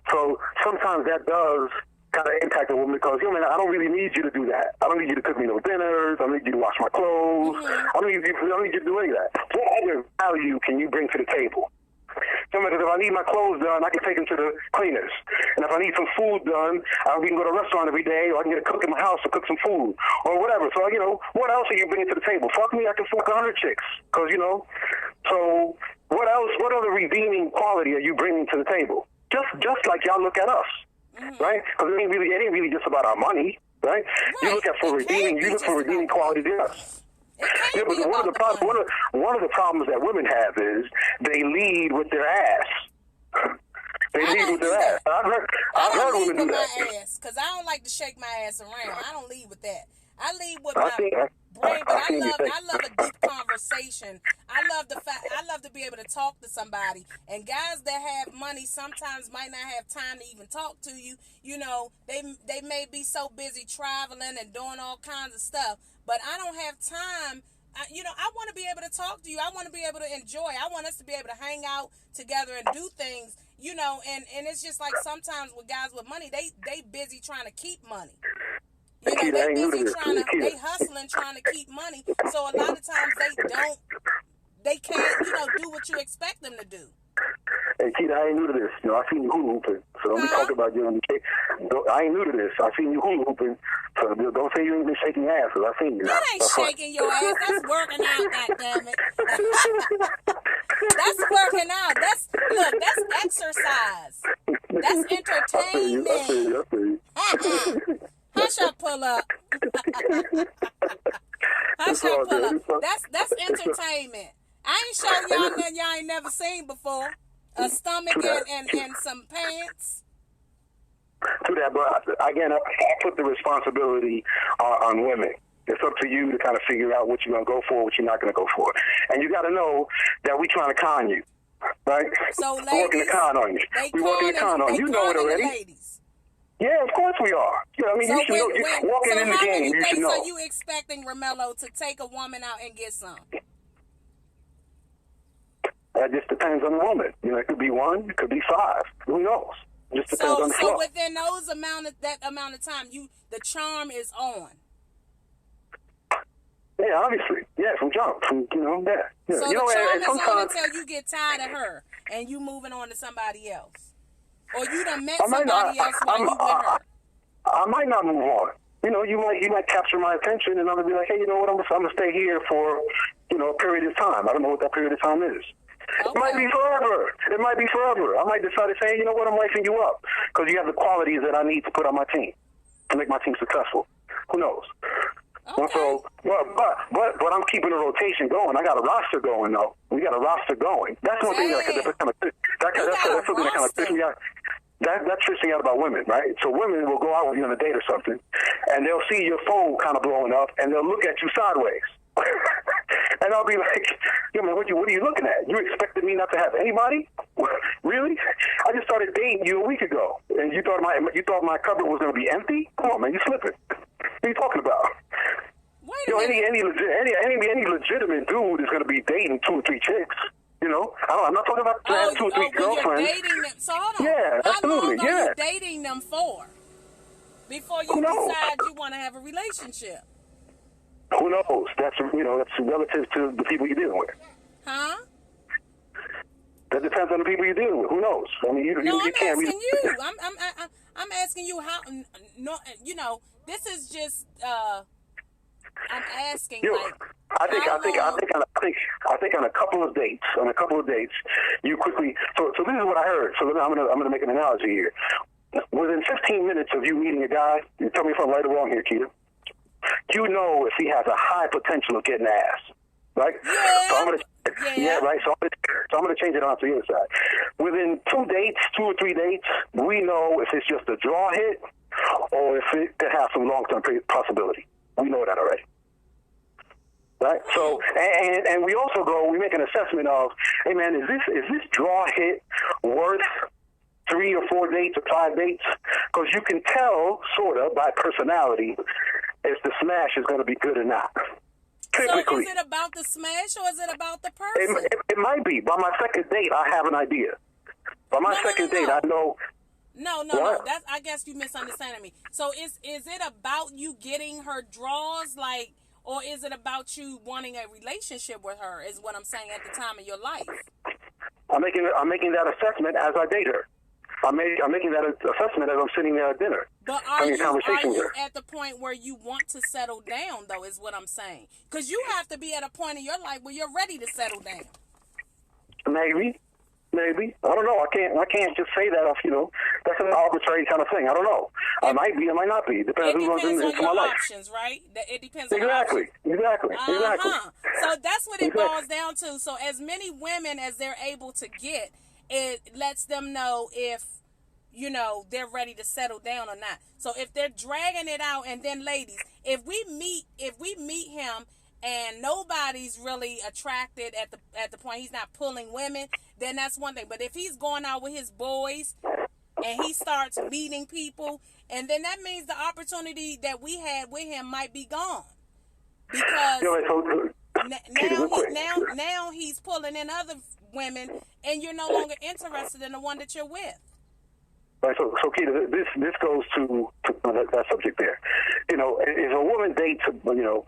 So sometimes that does kind of impact a woman because, you know, I don't really need you to do that. I don't need you to cook me no dinners. I don't need you to wash my clothes. Mm-hmm. I don't need you to do any of that. What other value can you bring to the table? Because if I need my clothes done, I can take them to the cleaners. And if I need some food done, we can go to a restaurant every day, or I can get a cook in my house to cook some food, or whatever. So, you know, what else are you bringing to the table? Fuck me, I can fuck 100 chicks. Because, you know, so what else, what other redeeming quality are you bringing to the table? Just like y'all look at us, right? Because it ain't really just about our money, right? You look for redeeming quality to us. Yeah, but one of the problems that women have is they lead with their ass. They lead with their ass. I've heard women do that. Because I don't like to shake my ass around. I don't lead with that. I lead with my brain, but I love a deep conversation. I love to be able to talk to somebody. And guys that have money sometimes might not have time to even talk to you. You know, they may be so busy traveling and doing all kinds of stuff. But I don't have time. I want to be able to talk to you. I want to be able to enjoy. I want us to be able to hang out together and do things you know, and it's just like sometimes with guys with money, they busy trying to keep money. You know, they busy they hustling trying to keep money. So a lot of times they can't, you know, do what you expect them to do. Hey, Keita, I ain't new to this. You know, I seen you hula hooping, so don't be talking about you on the cake. I ain't new to this. I seen you hula hooping, so don't say you ain't been shaking your ass, because I seen you. That ain't shaking your ass. That's working out, goddammit. That's working out. That's exercise. That's entertainment. I see you. Hush up, pull up. Hush up, pull up. That's entertainment. I ain't showing y'all nothing y'all ain't never seen before. A stomach and some pants. To that, but again, I put the responsibility on women. It's up to you to kind of figure out what you're going to go for, what you're not going to go for. And you got to know that we trying to con you, right? So, ladies, we're working the con on you. We're working the con on you. You know it already. Ladies. Yeah, of course we are. You know, I mean, so you should know. You're walking in the game, you should know. So how many dates are you expecting, Romello, to take a woman out and get some? That just depends on the woman. You know, it could be 1, it could be 5. Who knows? It just depends on the flow. So within that amount of time, the charm is on. Yeah, obviously. Yeah, from jump. You know, yeah. So you know, the charm is sometimes, on until you get tired of her and you moving on to somebody else. Or you done met somebody else while you with her. I might not move on. You know, you might capture my attention, and I'm gonna be like, hey, you know what? I'm gonna stay here for, you know, a period of time. I don't know what that period of time is. Okay. It might be forever. It might be forever. I might decide to say, hey, you know what? I'm wifing you up because you have the qualities that I need to put on my team to make my team successful. Who knows? Okay. So, but I'm keeping a rotation going. I got a roster going though. We got a roster going. That's one thing that's something that kind of trips me out. That trips me out about women, right? So women will go out with you on a date or something, and they'll see your phone kind of blowing up, and they'll look at you sideways. And I'll be like, yo, man, what are you looking at? You expected me not to have anybody? Really? I just started dating you a week ago, and you thought my cupboard was going to be empty? Come on, man, you slipping. What are you talking about? Wait a minute. Any legitimate dude is going to be dating 2 or 3 chicks. You know, I'm not talking about 2 or 3 girlfriends. You're dating them. So hold on. Yeah, absolutely. How long are you dating them for? Before you decide you want to have a relationship? Who knows? That's relative to the people you're dealing with. Huh? That depends on the people you're dealing with. Who knows? I mean, you can't. I'm asking you how. No, you know, this is just. I'm asking. I think on a couple of dates, you quickly. So this is what I heard. So I'm gonna make an analogy here. Within 15 minutes of you meeting a guy, you tell me if I'm right or wrong here, Keita. You know if he has a high potential of getting ass, right? Yeah. So I'm gonna, right. So I'm gonna change it on to the other side. Within 2 or 3 dates, we know if it's just a draw hit or if it could have some long-term possibility. We know that already. Right? So, and we also we make an assessment of, hey man, is this draw hit worth 3 or 4 dates or 5 dates? Because you can tell, sort of, by personality, if the smash is going to be good or not. Typically. So is it about the smash or is it about the person? It might be. By my second date, I have an idea. By my second date, I know. No. I guess you misunderstanding me. So is it about you getting her draws, like, or is it about you wanting a relationship with her? Is what I'm saying at the time of your life. I'm making that assessment as I date her. I'm making that assessment as I'm sitting there at dinner. But are you at the point where you want to settle down, though, is what I'm saying? Because you have to be at a point in your life where you're ready to settle down. Maybe. I don't know. I can't just say that off, that's an arbitrary kind of thing. I don't know. I might be, I might not be. Depends who runs into my life. Options, right? It depends on Exactly. So that's what it boils down to. So as many women as they're able to get, it lets them know if, they're ready to settle down or not. So if they're dragging it out, and then ladies, if we meet him and nobody's really attracted at the point he's not pulling women, then that's one thing. But if he's going out with his boys and he starts meeting people, and then that means the opportunity that we had with him might be gone. Because Now he's pulling in other women, and you're no longer interested in the one that you're with. Right, so Keita, this goes to that subject there. You know, if a woman dates, you know,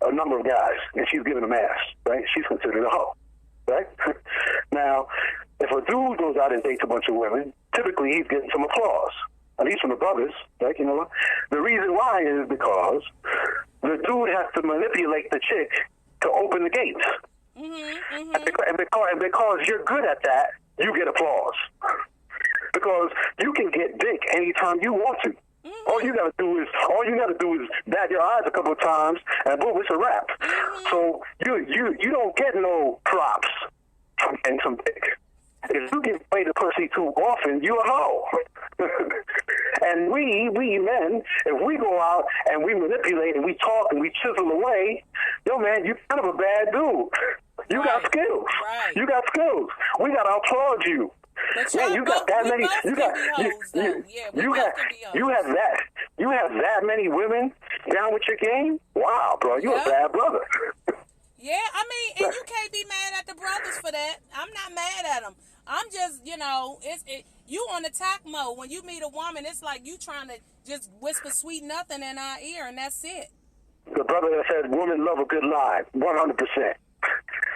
a number of guys, and she's giving them ass, right? She's considered a hoe, right? Now, if a dude goes out and dates a bunch of women, typically he's getting some applause, at least from the brothers, right? You know, the reason why is because the dude has to manipulate the chick to open the gates, and because you're good at that, you get applause. Because you can get dick anytime you want to. All you gotta do is bat your eyes a couple of times, and boom, it's a wrap. So you don't get no props from getting some dick. If you give away the pussy too often, you're a hoe. And we men, if we go out and we manipulate and we talk and we chisel away, yo man, you're kind of a bad dude. You got skills. Right. You got skills. We gotta applaud you. Yeah, you got that many. You have that many women down with your game. Wow, bro, you a bad brother. Yeah, I mean, and you can't be mad at the brothers for that. I'm not mad at them. I'm just, you know, you on attack mode. When you meet a woman, it's like you trying to just whisper sweet nothing in our ear, and that's it. The brother that said women love a good lie, 100%.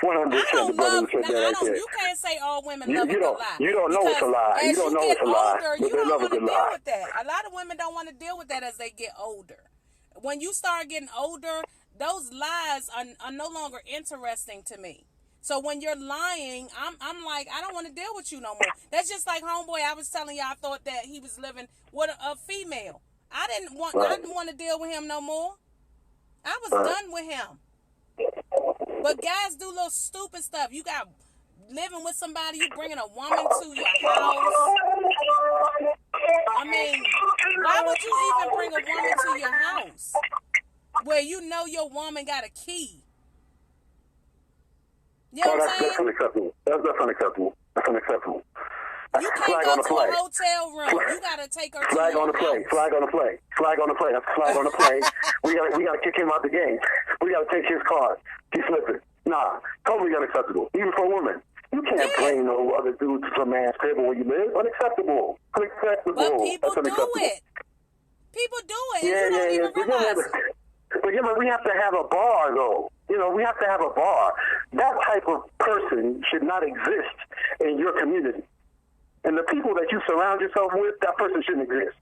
100%. You can't say all women love a good lie. You don't know it's a lie. You don't know it's a lie. You don't want to deal with that. A lot of women don't want to deal with that as they get older. When you start getting older, those lies are no longer interesting to me. So when you're lying, I'm like, I don't want to deal with you no more. That's just like homeboy. I was telling you, I thought that he was living with a female. I didn't want to deal with him no more. I was done with him. But guys do little stupid stuff. You got living with somebody, you bringing a woman to your house. I mean, why would you even bring a woman to your house where you know your woman got a key? You know what I'm saying? That's unacceptable. That's unacceptable. You can't go to a hotel room. You gotta take her to Flag on the play. Flag on the play. That's flag on the play. We gotta kick him out the game. We gotta take his card. He's slipping. Nah, totally unacceptable. Even for a woman. You can't blame no other dude to some man's table where you live. Unacceptable. Unacceptable. But people do it. People do it. And you don't even realize it. But you know, we have to have a bar, though. You know, we have to have a bar. That type of person should not exist in your community. And the people that you surround yourself with, that person shouldn't exist.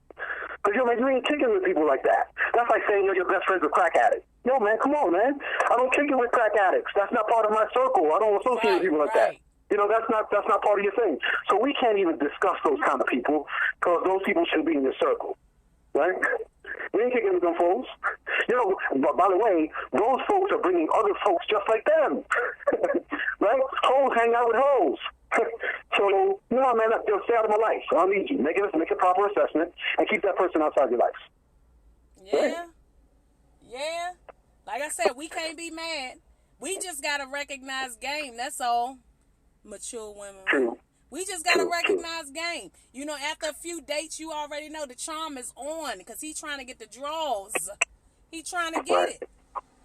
Because, yo, man, you ain't kicking with people like that. That's like saying you're your best friend's a crack addict. Yo, man, come on, man. I don't kick it with crack addicts. That's not part of my circle. I don't associate with people like that. You know, that's not part of your thing. So we can't even discuss those kind of people because those people shouldn't be in your circle. Right? We ain't kicking with them folks. You know, but by the way, those folks are bringing other folks just like them. Right? Hoes hang out with hoes. So, no, man, they'll stay out of my life. So I need you. Make a proper assessment and keep that person outside your life. Yeah. Right? Yeah. Like I said, we can't be mad. We just got to recognize game. That's all. Mature women. True. We just got to recognize game. You know, after a few dates, you already know the charm is on because he's trying to get the draws. He's trying to get it.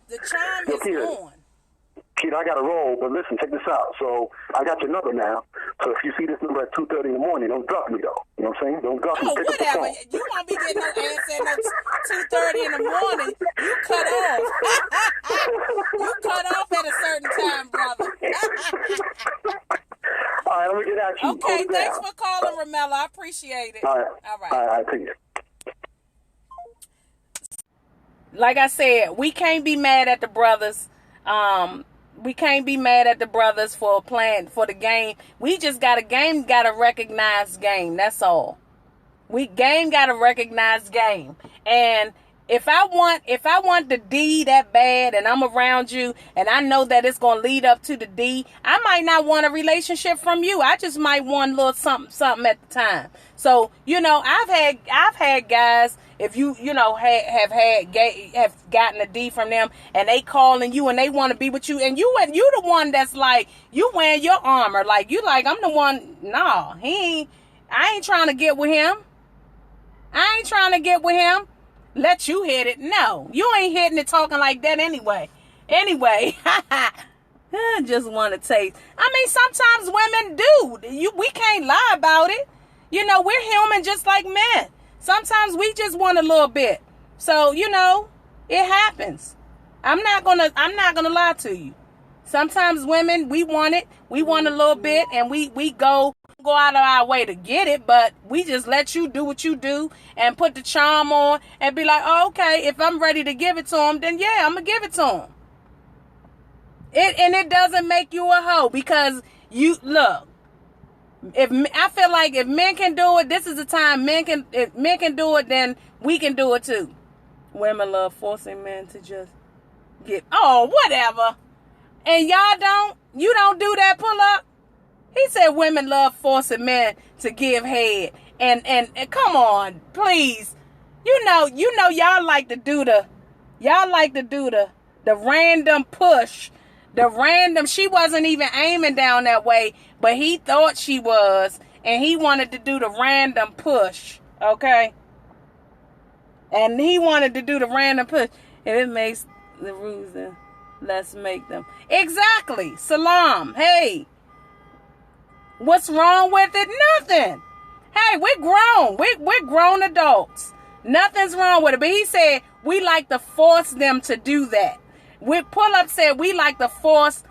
The charm is on. Kid, I got to roll, but listen, check this out. So I got your number now. So if you see this number at 2:30 in the morning, don't duck me, though. You know what I'm saying? Don't duck me. Oh, whatever. You won't be getting no answer at 2:30 in the morning. You cut off. You cut off at a certain time, brother. All right, let me get at you. Okay, thanks for calling, Ramella. I appreciate it. All right. All right, take it. Like I said, we can't be mad at the brothers. We can't be mad at the brothers for playing for the game. We just got to recognize game. That's all. Game got to recognize game. And if I want the D that bad and I'm around you and I know that it's going to lead up to the D, I might not want a relationship from you. I just might want a little something at the time. So, you know, I've had guys, if you know, have gotten a D from them and they calling you and they want to be with you and you the one that's like, you wearing your armor. Like, you like, I'm the one. No, I ain't trying to get with him. I ain't trying to get with him. Let you hit it. No, you ain't hitting it talking like that anyway. Anyway, I just want to taste. I mean, sometimes women do. We can't lie about it. You know, we're human just like men. Sometimes we just want a little bit. So, you know, it happens. I'm not gonna lie to you. Sometimes women, we want it. We want a little bit, and we go out of our way to get it, but we just let you do what you do and put the charm on and be like, oh, okay, if I'm ready to give it to him, then yeah, I'm gonna give it to him. It doesn't make you a hoe, because you look. I feel like if men can do it, this is the time if men can do it, then we can do it too. Women love forcing men to just get, oh, whatever. And you don't do that pull up. He said women love forcing men to give head. And come on, please. You know y'all like to do the random push. The random, she wasn't even aiming down that way, but he thought she was, and he wanted to do the random push, okay? And he wanted to do the random push. If it makes the rules, then let's make them. Exactly. Salam. Hey. What's wrong with it? Nothing. Hey, we're grown. We're grown adults. Nothing's wrong with it. But he said we like to force them to do that. Pull Up said we like to force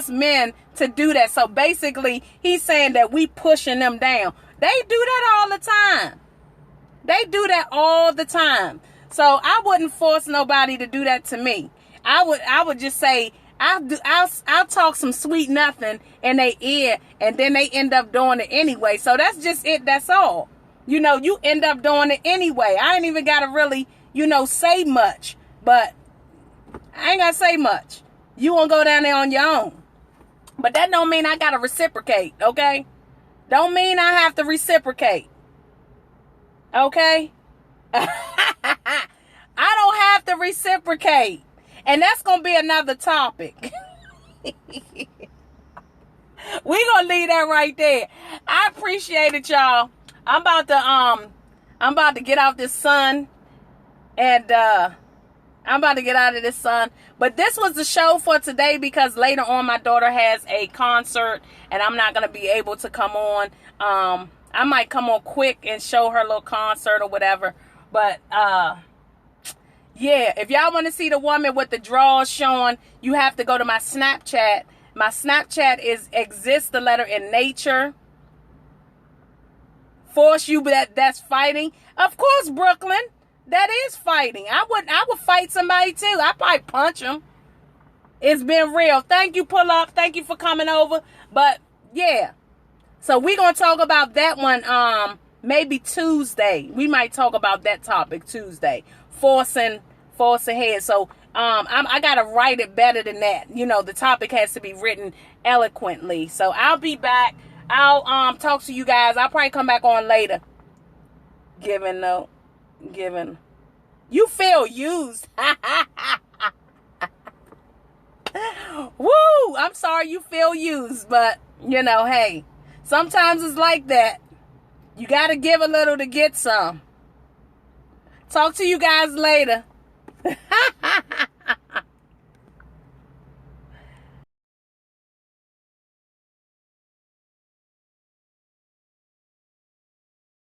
men to do that. So basically, he's saying that we pushing them down. They do that all the time. They do that all the time. So I wouldn't force nobody to do that to me. I would just say I'll talk some sweet nothing in their ear, and then they end up doing it anyway. So that's just it. That's all. You know, you end up doing it anyway. I ain't even gotta really, say much, but I ain't gotta say much. You won't go down there on your own. But that don't mean I gotta reciprocate, okay? Don't mean I have to reciprocate. Okay? I don't have to reciprocate. And that's gonna be another topic. We gonna leave that right there. I appreciate it, y'all. I'm about to get out this sun, and I'm about to get out of this sun. But this was the show for today, because later on my daughter has a concert and I'm not going to be able to come on. I might come on quick and show her little concert or whatever. But yeah, if y'all want to see the woman with the drawers showing, you have to go to my Snapchat. My Snapchat exists, the letter in nature. Force you that's fighting. Of course, Brooklyn. That is fighting. I would fight somebody too. I'd probably punch them. It's been real. Thank you, Pull Up. Thank you for coming over. But yeah. So we're gonna talk about that one maybe Tuesday. We might talk about that topic Tuesday. Forcing head. So I gotta write it better than that. The topic has to be written eloquently. So I'll be back. I'll talk to you guys. I'll probably come back on later. Given you feel used. Woo! I'm sorry you feel used, but hey, sometimes it's like that. You gotta give a little to get some. Talk to you guys later.